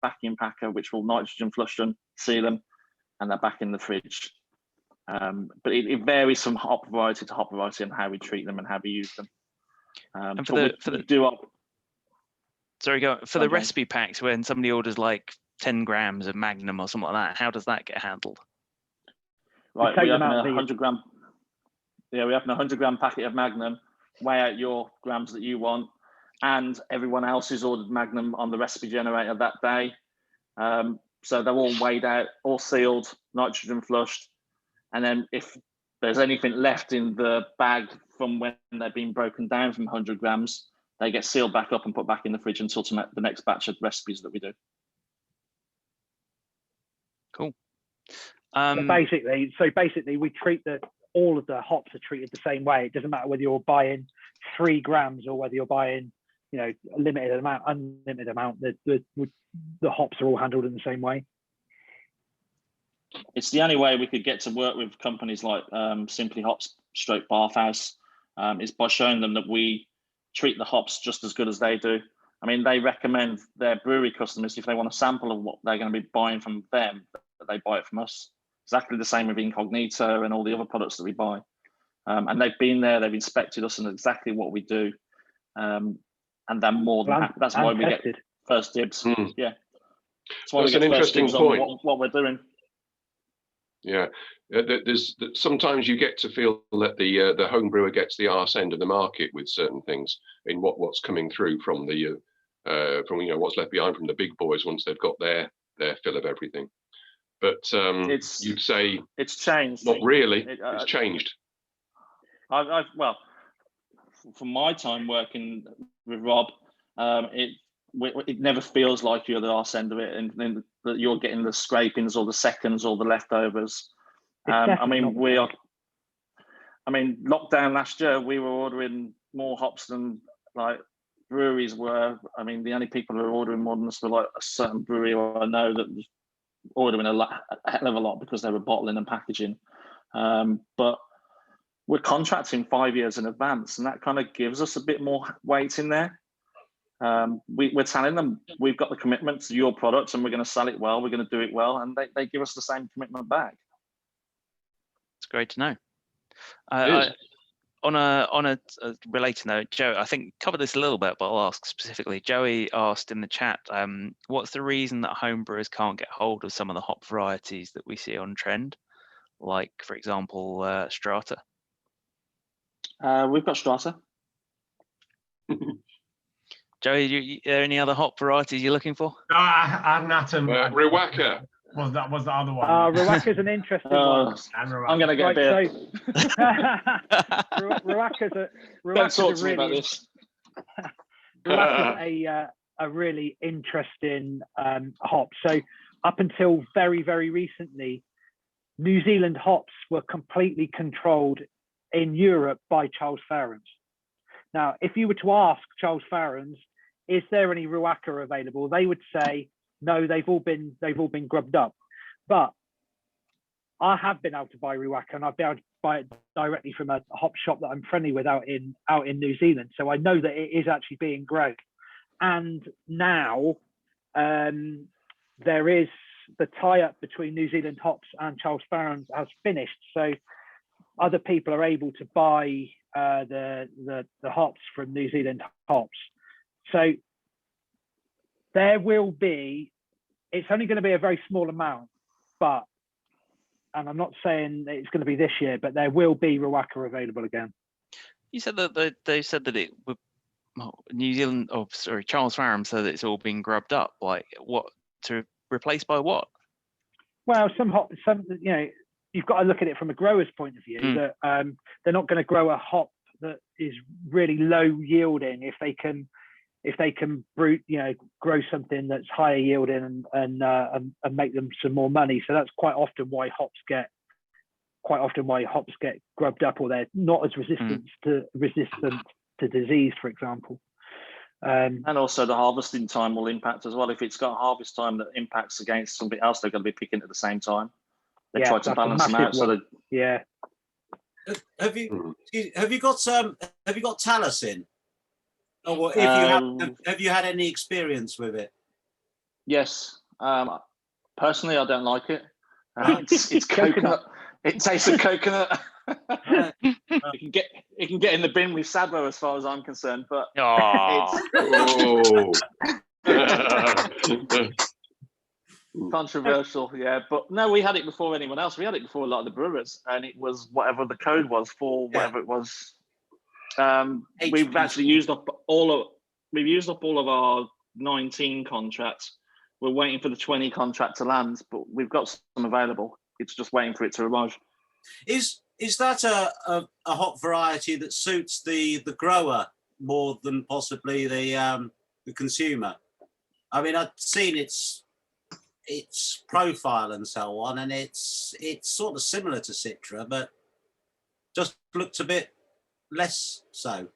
vacuum packer, which will nitrogen flush them, seal them, and they're back in the fridge. But it varies from hop variety to hop variety and how we treat them and how we use them. And for the recipe packs, when somebody orders like 10 grams of Magnum or something like that, how does that get handled? Right, we have a 100-gram. Yeah, we have a 100-gram packet of Magnum. Weigh out your grams that you want, and everyone else who's ordered Magnum on the recipe generator that day. So they're all weighed out, all sealed, nitrogen flushed, and then if there's anything left in the bag from when they've been broken down from 100 grams, they get sealed back up and put back in the fridge until the next batch of recipes that we do. Cool. So basically, we treat all of the hops are treated the same way. It doesn't matter whether you're buying 3 grams or whether you're buying, a limited amount, unlimited amount. The hops are all handled in the same way. It's the only way we could get to work with companies like Simply Hops / Bathhouse is by showing them that we treat the hops just as good as they do. I mean, they recommend their brewery customers, if they want a sample of what they're going to be buying from them, that they buy it from us. Exactly the same with Incognito and all the other products that we buy. And they've been there, they've inspected us and exactly what we do. And they're more than happy. That's why we get first dibs. Yeah. That's why we get first dibs on what we're doing. Yeah, there's sometimes you get to feel that the home brewer gets the arse end of the market with certain things in what's coming through from what's left behind from the big boys once they've got their fill of everything. But you'd say it's changed. Not really. It's changed. Well, from my time working with Rob, it never feels like you're the arse end of it, and that you're getting the scrapings or the seconds or the leftovers. Lockdown last year, we were ordering more hops than like breweries were. I mean, the only people who were ordering more than us were like a certain brewery I know that was ordering a hell of a lot because they were bottling and packaging. But we're contracting 5 years in advance, and that kind of gives us a bit more weight in there. We're telling them we've got the commitment to your product and we're going to sell it well, we're going to do it well, and they give us the same commitment back. It's great to know. On a related note, Joe, I think covered this a little bit, but I'll ask specifically. Joey asked in the chat, what's the reason that home brewers can't get hold of some of the hop varieties that we see on trend, like, for example, Strata? We've got Strata. Joey, are there any other hop varieties you're looking for? Adnatum. Riwaka. Well, that was the other one. Riwaka's an interesting one. I'm going to get a beer. Riwaka's a really interesting hop. So up until very, very recently, New Zealand hops were completely controlled in Europe by Charles Farrens. Now, if you were to ask Charles Farrens, is there any Riwaka available? They would say, no, they've all been grubbed up. But I have been able to buy Riwaka, and I've been able to buy it directly from a hop shop that I'm friendly with out in New Zealand. So I know that it is actually being grown. And now there is the tie-up between New Zealand hops and Charles Farrens has finished. So other people are able to buy the hops from New Zealand hops. So there will be, it's only going to be a very small amount, but, and I'm not saying that it's going to be this year, but there will be Riwaka available again. You said that they said that it would New Zealand, oh sorry, Charles Farram said that it's all being grubbed up. Like what to replace by what? Well, some you've got to look at it from a grower's point of view. That they're not going to grow a hop that is really low yielding if they can grow something that's higher yielding and make them some more money. So that's quite often why hops get grubbed up, or they're not as resistant to disease, for example. And also the harvesting time will impact as well. If it's got harvest time that impacts against something else, they're going to be picking at the same time. They try to balance them out. So yeah. Have you got talus in? Or have you had any experience with it? Yes. Personally, I don't like it. It's coconut. It tastes of coconut. It can get in the bin with Sadwell as far as I'm concerned, but it's controversial, yeah. But no, we had it before anyone else. We had it before a lot of the brewers, and it was whatever the code was for whatever it was. We've actually used up all of our 19 contracts. We're waiting for the 20 contract to land, but we've got some available. It's just waiting for it to arrive. Is that a hop variety that suits the grower more than possibly the consumer? I mean, I've seen its profile and so on, and it's sort of similar to Citra, but just looked a bit less so.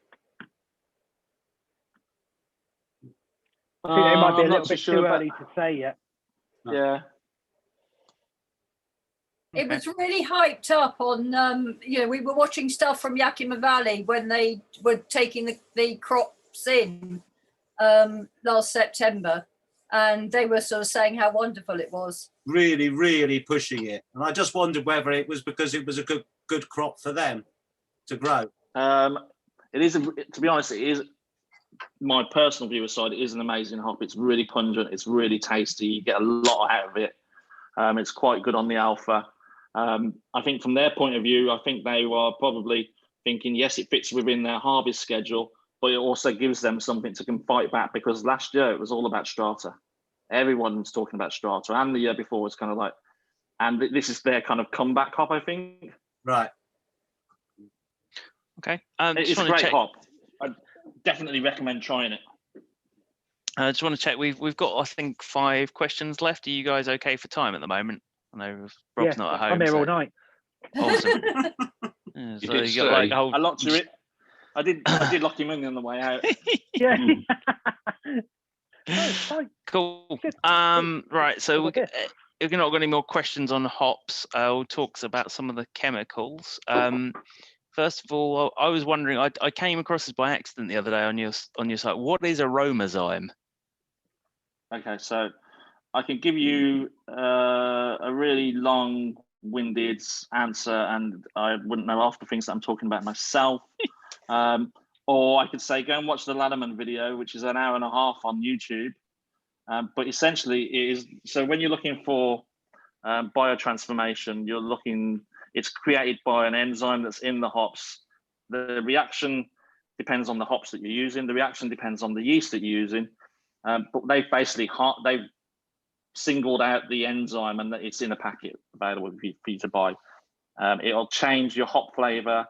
I think it might be a little bit too early to say yet. Yeah. It was really hyped up on, we were watching stuff from Yakima Valley when they were taking the crops in last September, and they were sort of saying how wonderful it was. Really, really pushing it. And I just wondered whether it was because it was a good crop for them to grow. It is, to be honest, it is my personal view aside, it is an amazing hop. It's really pungent, it's really tasty, you get a lot out of it. It's quite good on the alpha. I think from their point of view, I think they were probably thinking, yes, it fits within their harvest schedule, but it also gives them something to can fight back, because last year it was all about Strata. Everyone was talking about Strata, and the year before was kind of like, and this is their kind of comeback hop, I think. Right. Okay. It's a great hop. I definitely recommend trying it. I just want to check. We've got, I think, 5 questions left. Are you guys okay for time at the moment? I know Rob's not at home. I'm here all night. Awesome. Yeah, so you got like I locked you in. I did lock him in on the way out. Yeah. Cool. Right. So if you're not got any more questions on hops, we'll talk about some of the chemicals. First of all, I was wondering. I came across this by accident the other day on your site. What is Aromazine? Okay, so I can give you a really long-winded answer, and I wouldn't know half the things that I'm talking about myself. Or I could say, go and watch the Ladderman video, which is an hour and a half on YouTube. But essentially, it is so when you're looking for biotransformation, it's created by an enzyme that's in the hops. The reaction depends on the hops that you're using. The reaction depends on the yeast that you're using. But they've singled out the enzyme, and it's in a packet available for you to buy. It'll change your hop flavor.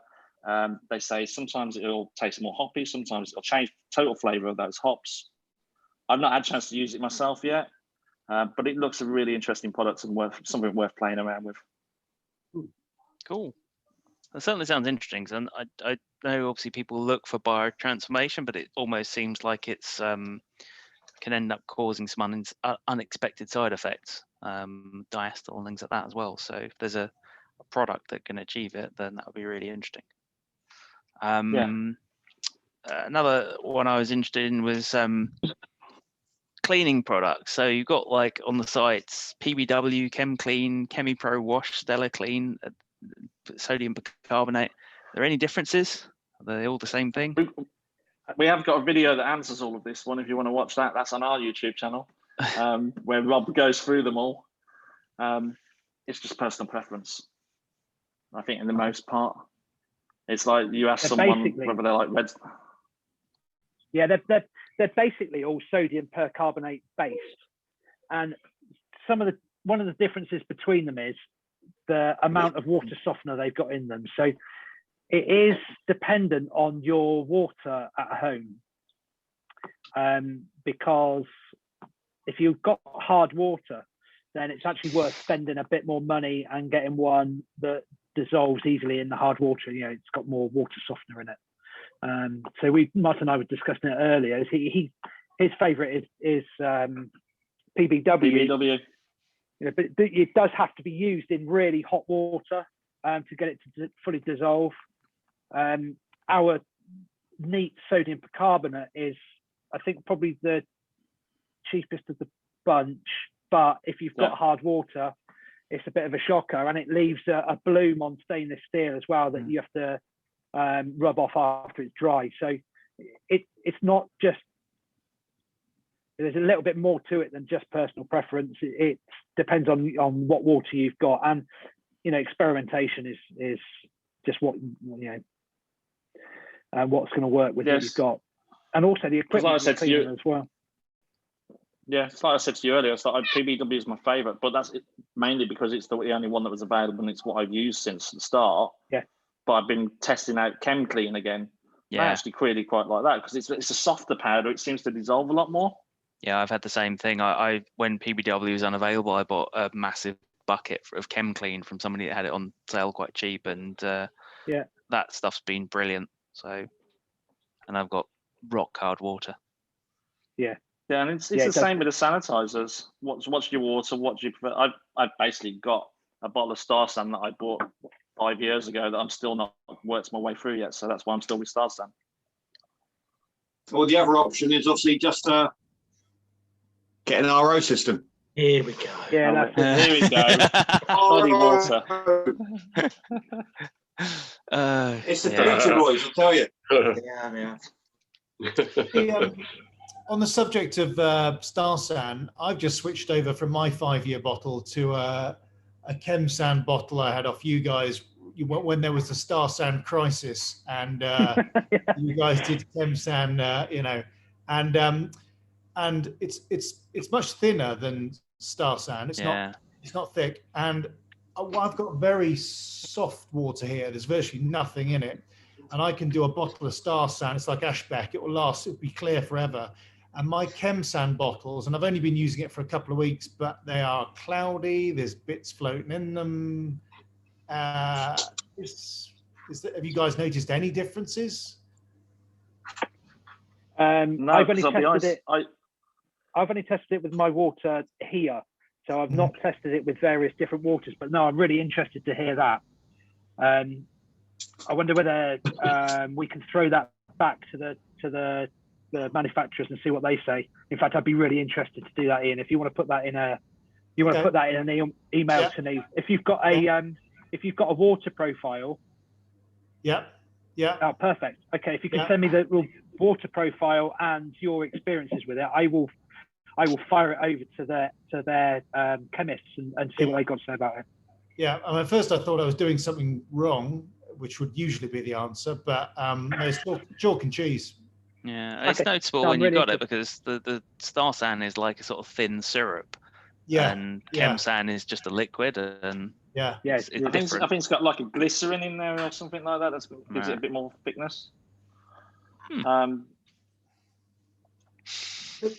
They say sometimes it'll taste more hoppy, sometimes it'll change the total flavor of those hops. I've not had a chance to use it myself yet, but it looks a really interesting product and something worth playing around with. Cool. That certainly sounds interesting. And I know obviously people look for biotransformation, but it almost seems like it's can end up causing some unexpected side effects, diacetyl and things like that as well. So if there's a product that can achieve it, then that would be really interesting. Another one I was interested in was cleaning products. So you've got like on the sites PBW, ChemClean, ChemiPro Wash, Stella Clean, sodium bicarbonate. Are there any differences? Are they all the same thing? We have got a video that answers all of this one. If you want to watch that, that's on our YouTube channel, where Rob goes through them all. It's just personal preference, I think, in the most part. It's like you ask someone whether they like red. Yeah, they're basically all sodium percarbonate based, and one of the differences between them is the amount of water softener they've got in them. So it is dependent on your water at home, because if you've got hard water, then it's actually worth spending a bit more money and getting one that dissolves easily in the hard water. You know, it's got more water softener in it. So Martin and I were discussing it earlier. His favourite is PBW. PBW. You know, but it does have to be used in really hot water to get it to fully dissolve. Our neat sodium bicarbonate is, I think, probably the cheapest of the bunch. But if you've got hard water, it's a bit of a shocker, and it leaves a bloom on stainless steel as well that you have to rub off after it's dry. So it's not just, there's a little bit more to it than just personal preference. It depends on what water you've got, and you know, experimentation is just what what's going to work with what you've got, and also the equipment like I said to you as well. Yeah, it's like I said to you earlier, it's like PBW is my favourite, but that's mainly because it's the only one that was available and it's what I've used since the start. Yeah. But I've been testing out Chem Clean again. Yeah. I actually really quite like that because it's a softer powder. It seems to dissolve a lot more. Yeah, I've had the same thing. I when PBW was unavailable, I bought a massive bucket of Chem Clean from somebody that had it on sale quite cheap, and that stuff's been brilliant. So, and I've got rock hard water. Yeah. Yeah, and it's the same with the sanitizers. What's your water? What do you prefer? I've basically got a bottle of Star San that I bought 5 years ago that I'm still not worked my way through yet. So that's why I'm still with Star San. Well, the other option is obviously just get an RO system. Here we go. Yeah, here we go. Body water. It's the future, boys. I tell you. Yeah. On the subject of Star San, I've just switched over from my 5-year bottle to a Chem San bottle I had off you guys when there was the Star San crisis, and you guys did Chem San, and it's much thinner than Star San. It's not thick, and I've got very soft water here. There's virtually nothing in it, and I can do a bottle of Star San. It's like Ashbeck. It will last. It'll be clear forever. And my Chem San bottles, and I've only been using it for a couple of weeks, but they are cloudy. There's bits floating in them. Have you guys noticed any differences? No, I've only tested it. I've only tested it with my water here, so I've not tested it with various different waters. But no, I'm really interested to hear that. I wonder whether we can throw that back to the manufacturers and see what they say. In fact, I'd be really interested to do that, Ian. If you want to put that in an email to me. If you've got a water profile. Yeah. Oh, perfect. Okay, if you can send me the water profile and your experiences with it, I will fire it over to their chemists and see what they got to say about it. Yeah, I mean, at first I thought I was doing something wrong, which would usually be the answer, but it's chalk and cheese. Yeah, it's noticeable when you've got it, because the Star San is like a sort of thin syrup, and Chem San is just a liquid, and it's I think it's got like a glycerin in there or something like that. That gives it a bit more thickness.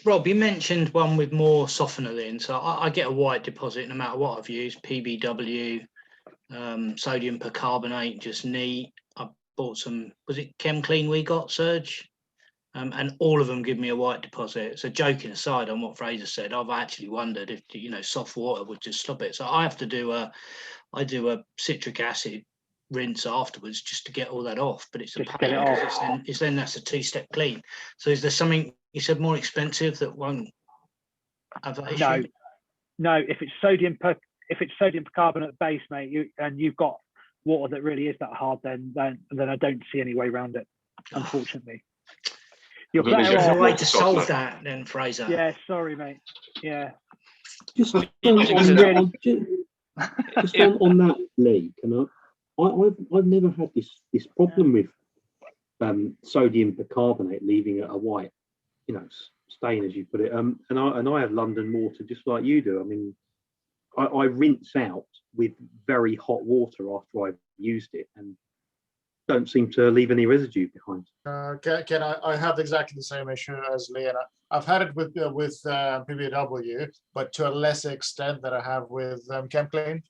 Rob, you mentioned one with more softener in, so I get a white deposit no matter what I've used. PBW, sodium percarbonate, just neat. I bought some, was it Chem Clean we got, Serge? And all of them give me a white deposit. So joking aside on what Fraser said, I've actually wondered if soft water would just stop it. So I have to do a citric acid rinse afterwards just to get all that off. But it's a pain because then that's a 2-step clean. So is there something you said more expensive that won't have that issue? No. If it's sodium percarbonate base, mate, and you've got water that really is that hard, then I don't see any way around it, unfortunately. You're better off. A way to solve that, then, Fraser. Yeah, sorry, mate. Yeah. Just on that, Lee, I've never had this problem with sodium bicarbonate, leaving it a white, stain, as you put it. And I have London water just like you do. I mean, I rinse out with very hot water after I've used it, and don't seem to leave any residue behind. Ken, I have exactly the same issue as Lee, and I've had it with PBW, but to a less extent that I have with ChemClean.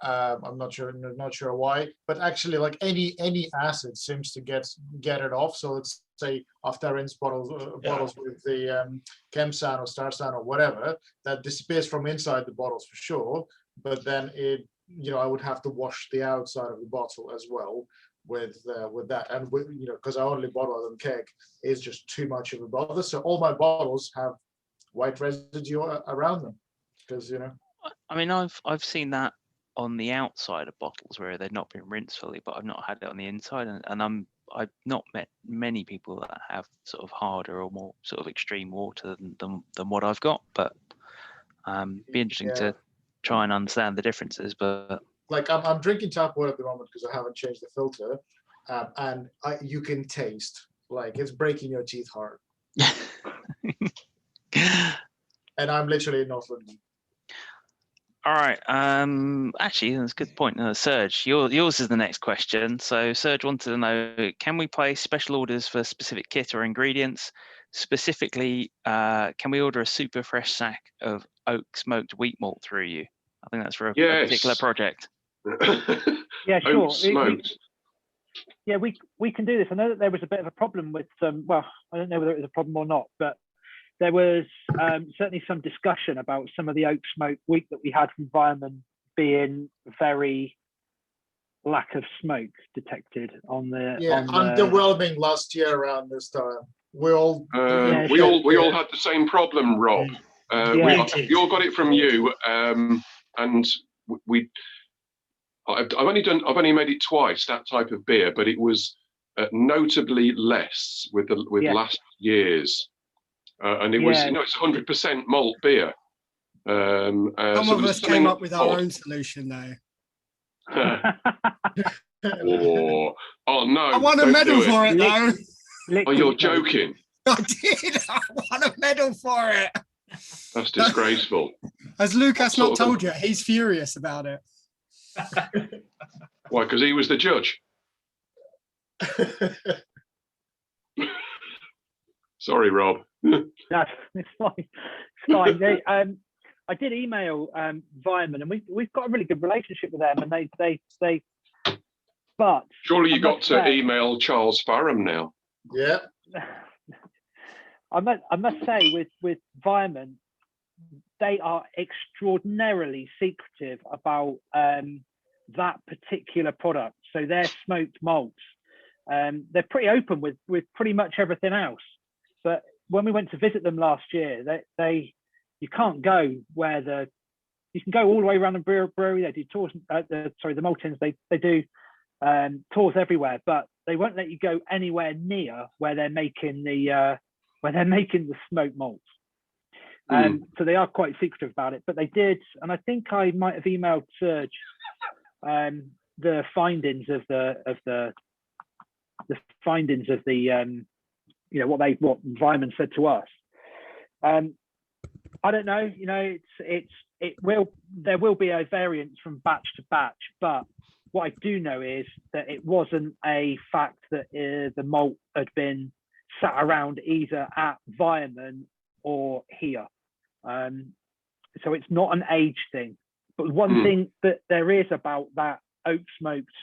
I'm not sure why, but actually, like any acid seems to get it off. So let's say after I rinse bottles with the ChemSan or StarSan or whatever, that disappears from inside the bottles for sure. But then I would have to wash the outside of the bottle as well with that, and because I only bottle them keg, is just too much of a bother. So all my bottles have white residue around them, because I mean, I've seen that on the outside of bottles where they've not been rinsed fully, but I've not had it on the inside, and I've not met many people that have sort of harder or more sort of extreme water than what I've got. But be interesting to try and understand the differences. But like I'm drinking tap water at the moment because I haven't changed the filter, and you can taste like it's breaking your teeth hard. And I'm literally in North London. All right. Actually, that's a good point. Serge, yours is the next question. So Serge wanted to know, can we place special orders for specific kit or ingredients? Specifically, can we order a super fresh sack of oak smoked wheat malt through you? I think that's for a particular project. Yeah, sure. Oak smoked. We can do this. I know that there was a bit of a problem with some, well, I don't know whether it was a problem or not, but there was certainly some discussion about some of the oak smoked wheat that we had from Vireman being very lack of smoke detected on the. Yeah, underwhelming last year around this time. We all had the same problem, Rob. We all got it from you, and I've only made it twice, that type of beer, but it was notably less with last year's. And it was, it's 100% malt beer. Some of us came up with our own solution, though. Oh no! I won a medal for it, though. Oh, you're joking! I did. I won a medal for it. That's disgraceful. Has Lucas not told you? He's furious about it. Why? Because he was the judge. Sorry, Rob. It's fine. It's fine. I did email Vireman, and we've got a really good relationship with them, and they but surely you got to email Charles Farham now. Yeah. I must say with Vireman, they are extraordinarily secretive about that particular product. So their smoked malts, they're pretty open with pretty much everything else. But when we went to visit them last year, you can't go where you can go all the way around the brewery. They do tours. The Maltins, they do tours everywhere, but they won't let you go anywhere near where they're making the smoked malts. So they are quite secretive about it. But they did, and I think I might have emailed Serge the findings of the what Vireman said to us. I don't know. There will be a variance from batch to batch, but what I do know is that it wasn't a fact that the malt had been sat around either at Vireman or here. So it's not an age thing. But one thing that there is about that oak smoked,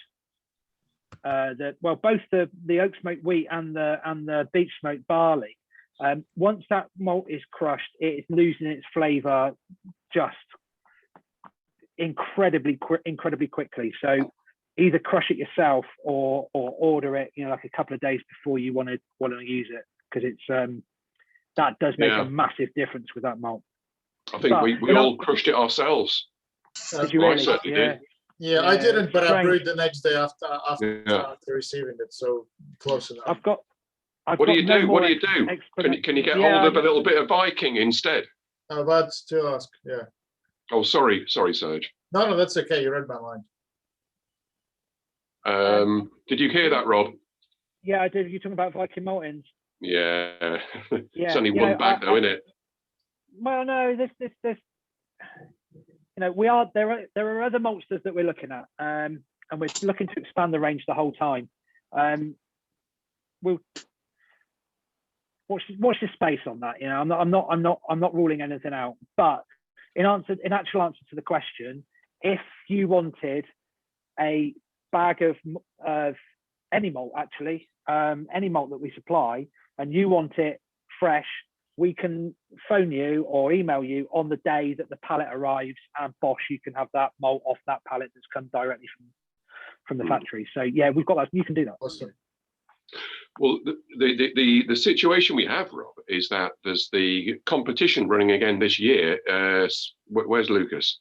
both the oak smoked wheat and the beech smoked barley, once that malt is crushed, it is losing its flavour just incredibly quickly. So either crush it yourself or order it, like a couple of days before you want to use it, because it's that does make a massive difference with that malt. I think we all crushed it ourselves. Did you really? I certainly did. Yeah, I didn't, but I brewed the next day after receiving it, so close enough. What do you do? What do you do? Can you get hold of a little bit of Viking instead? That's to ask. Yeah. Oh, sorry, Serge. No, that's okay. You read my mind. Did you hear that, Rob? Yeah, I did. You're talking about Viking Maltings. Yeah. It's Yeah, only you one know, bag though, isn't it? Well, no, this, you know, there are other maltsters that we're looking at, and we're looking to expand the range the whole time. We'll watch the space on that. You know, I'm not ruling anything out. But in actual answer to the question, if you wanted a bag of any malt, actually, any malt that we supply, and you want it fresh, we can phone you or email you on the day that the pallet arrives, and bosh, you can have that malt off that pallet that's come directly from the factory. So yeah, we've got that. You can do that. Awesome. Well, the situation we have, Rob, is that there's the competition running again this year. Where's Lucas?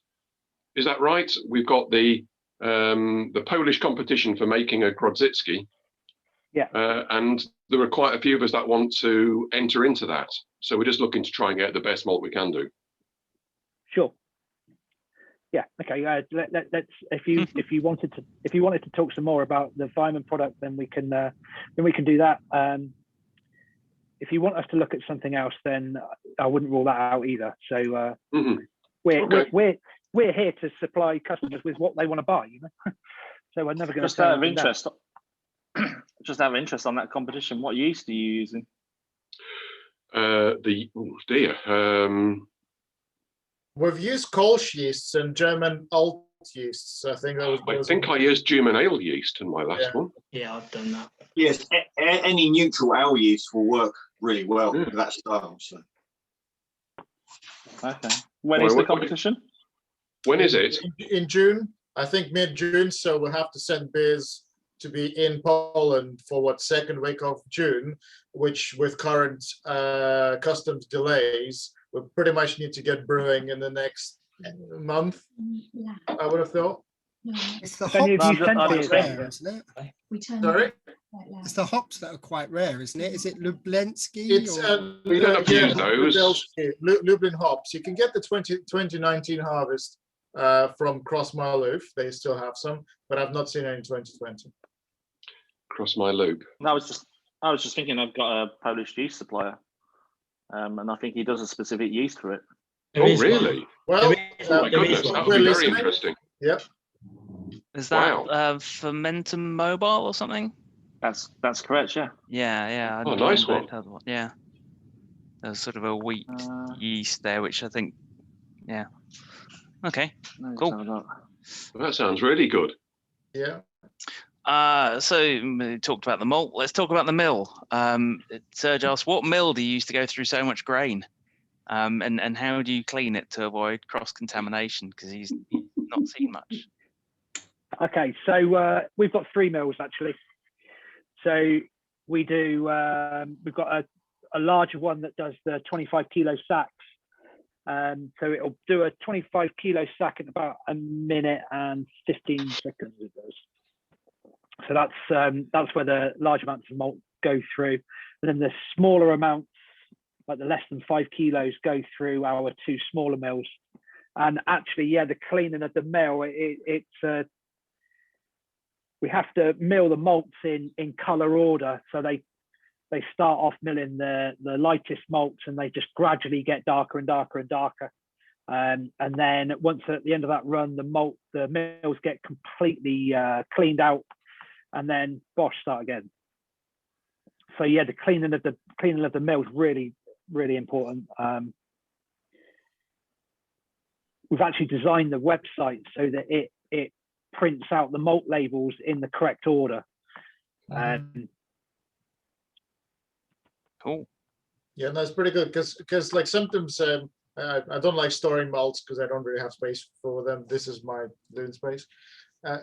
Is that right? We've got the Polish competition for making a Grodzicki. Yeah. And there are quite a few of us that want to enter into that. So we're just looking to try and get the best malt we can do. Sure. Yeah. Okay. Let's. If you wanted to talk some more about the Weimann product, then we can do that. If you want us to look at something else, then I wouldn't rule that out either. So we're here to supply customers with what they want to buy. You know. So we're never going to. Just out of interest. Just out of interest on that competition, what yeast are you using? We've used Kolsch yeasts and German alt yeasts. I think that was. I think I used German ale yeast in my last one. Yeah, I've done that. Yes, any neutral ale yeast will work really well with that style. So. Okay. When is the competition? When is it? In June, I think mid-June. So we'll have to send beers to be in Poland for second week of June, which with current customs delays, we pretty much need to get brewing in the next month. I would have thought. It's the hops that are quite rare, isn't it? Sorry? It's the hops that are quite rare, isn't it? Is it Lublensky? It's we don't have to use those. Lublin hops. You can get the 2019 harvest from Cross-Contamination. They still have some, but I've not seen any in 2020. Cross my loop. I was just thinking I've got a Polish yeast supplier, and I think he does a specific yeast for it. Oh, really? Well, oh my goodness, that would be very interesting. Yep. Is that Fermentum Mobile or something? That's correct, yeah. Yeah. Oh, nice one. Yeah. There's sort of a wheat yeast there, which I think, yeah. Okay, cool. That sounds really good. Yeah. So we talked about the malt. Let's talk about the mill. Serge asked, what mill do you use to go through so much grain? And how do you clean it to avoid cross-contamination? Because he's not seen much. Okay, so we've got 3 mills actually. So we do. We've got a larger one that does the 25 kilo sacks. So it'll do a 25 kilo sack in about a minute and 15 seconds. It does. So that's where the large amounts of malt go through, and then the smaller amounts, like the less than 5 kilos, go through our 2 smaller mills. And actually, yeah, the cleaning of the mill, it's we have to mill the malts in color order. So they start off milling the lightest malts, and they just gradually get darker and darker and darker. And then once at the end of that run, the mills get completely cleaned out, and then start again. So yeah, the cleaning of the mill is really, really important. We've actually designed the website so that it prints out the malt labels in the correct order. Cool. Yeah, that's pretty good because like sometimes I don't like storing malts because I don't really have space for them. This is my living space,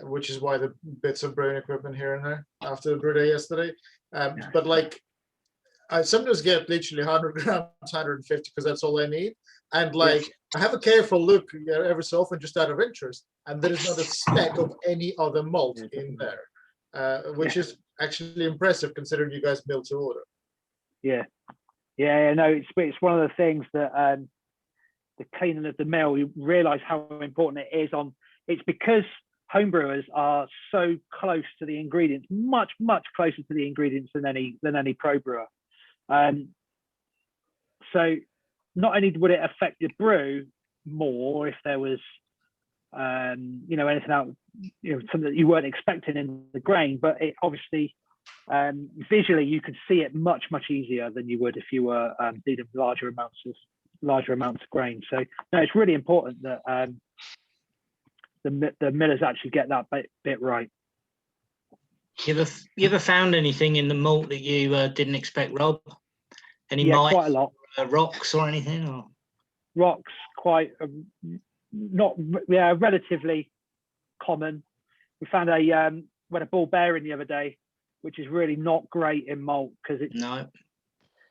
which is why the bits of brewing equipment here and there after the brew day yesterday. But like I sometimes get literally 100 grams, 150 because that's all I need. And like I have a careful look every so often just out of interest, and there is not a speck of any other malt in there, which is actually impressive considering you guys mill to order. Yeah, no, it's one of the things that the cleaning of the mill, you realise how important it is. It's because homebrewers are so close to the ingredients, much closer to the ingredients than any pro brewer. So not only would it affect your brew more if there was anything out, something that you weren't expecting in the grain, but it obviously visually you could see it much easier than you would if you were dealing with larger amounts of grain. So no, it's really important that the millers actually get that bit right. You ever found anything in the malt that you didn't expect, Rob? Any Yeah, quite a lot. Rocks or anything? Or? Rocks, quite relatively common. We found we had a ball bearing the other day, which is really not great in malt because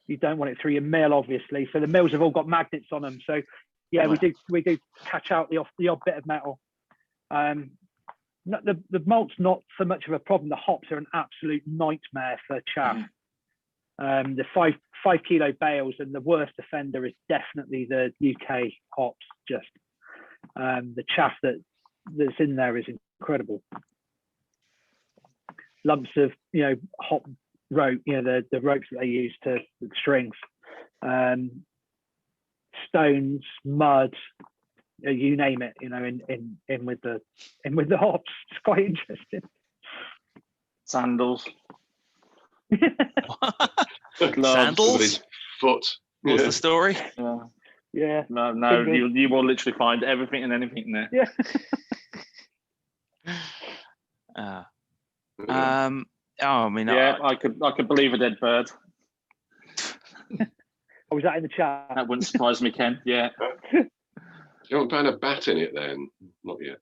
you don't want it through your mill, obviously. So the mills have all got magnets on them. So yeah, we do catch out the odd bit of metal. The malt's not so much of a problem. The hops are an absolute nightmare for chaff. The 5 kilo bales, and the worst offender is definitely the UK hops. Just the chaff that's in there is incredible. Lumps of hop rope, the ropes that they use to the strings, stones, mud, you name it, in with the hops. It's quite interesting. Sandals. Sandals? Foot. What's the story? Yeah. No, you will literally find everything and anything there. Yeah. I could believe a dead bird. Was that in the chat? That wouldn't surprise me, Ken. Yeah. You haven't found a bat in it then? Not yet.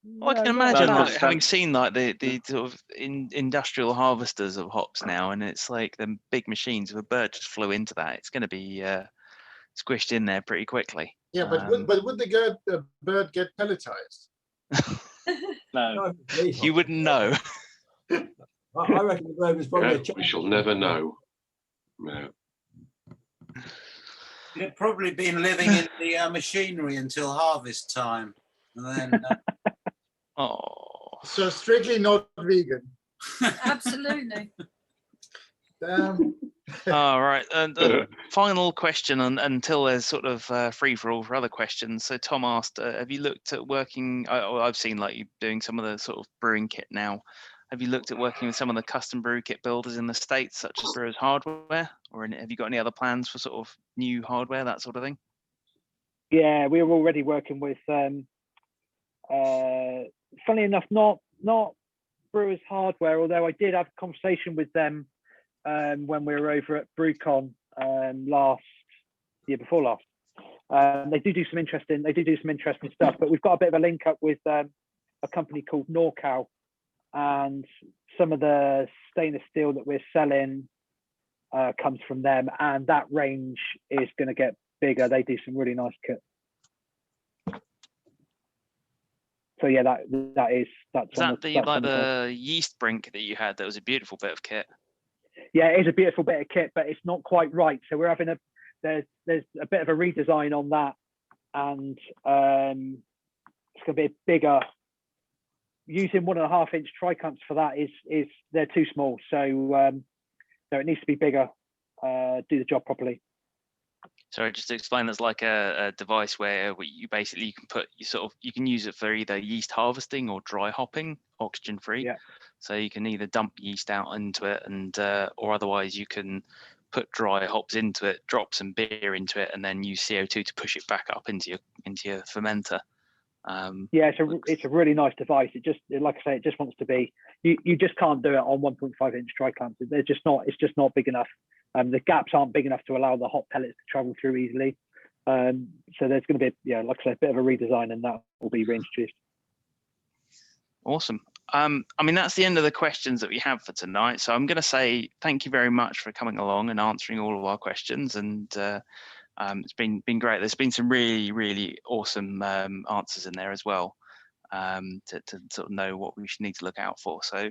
Well, I can imagine having seen the sort of industrial harvesters of hops now, and it's like them big machines. If a bird just flew into that, it's going to be squished in there pretty quickly. Yeah, but would the bird get pelletized? No, you wouldn't know. I reckon the bird was probably we shall never know. No. You'd probably been living in the machinery until harvest time, and then. So strictly not vegan. Absolutely. Damn. All right, and final question, until there's sort of free for all for other questions. So Tom asked, have you looked at working? I've seen like you doing some of the sort of brewing kit now. Have you looked at working with some of the custom brewery kit builders in the States, such as Brewers Hardware, or have you got any other plans for sort of new hardware, that sort of thing? Yeah, we were already working with. Funnily enough, not Brewers Hardware, although I did have a conversation with them when we were over at BrewCon year before last. They do some interesting stuff, but we've got a bit of a link up with a company called NorCal, and some of the stainless steel that we're selling comes from them, and that range is going to get bigger. They do some really nice kit. So yeah, that's the yeast brink that you had? That was a beautiful bit of kit. Yeah, it is a beautiful bit of kit, but it's not quite right. So we're having there's a bit of a redesign on that, and it's going to be bigger. Using 1.5 inch tri-clamps for that is they're too small. So no, it needs to be bigger. Do the job properly. Sorry, just to explain, there's like a device where you can use it for either yeast harvesting or dry hopping, oxygen free. Yeah. So you can either dump yeast out into it, and or otherwise you can put dry hops into it, drop some beer into it, and then use CO2 to push it back up into your fermenter. Yeah, it's a really nice device. It just, like I say, it just wants to be. You just can't do it on 1.5 inch tri-clamps. It's just not big enough. The gaps aren't big enough to allow the hop pellets to travel through easily. So there's going to be, like I say, a bit of a redesign, and that will be reintroduced. Awesome. I mean, that's the end of the questions that we have for tonight. So I'm going to say thank you very much for coming along and answering all of our questions. And it's been great. There's been some really, really awesome answers in there as well, to sort of know what we should need to look out for. So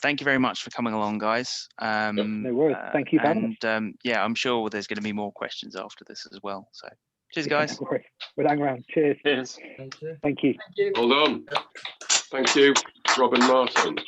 thank you very much for coming along, guys. No worries. Thank you, Dan. And yeah, I'm sure there's going to be more questions after this as well. So cheers, guys. We'll hang around. Cheers. Cheers. Thank you. Hold on. Thank you, Rob and Martin.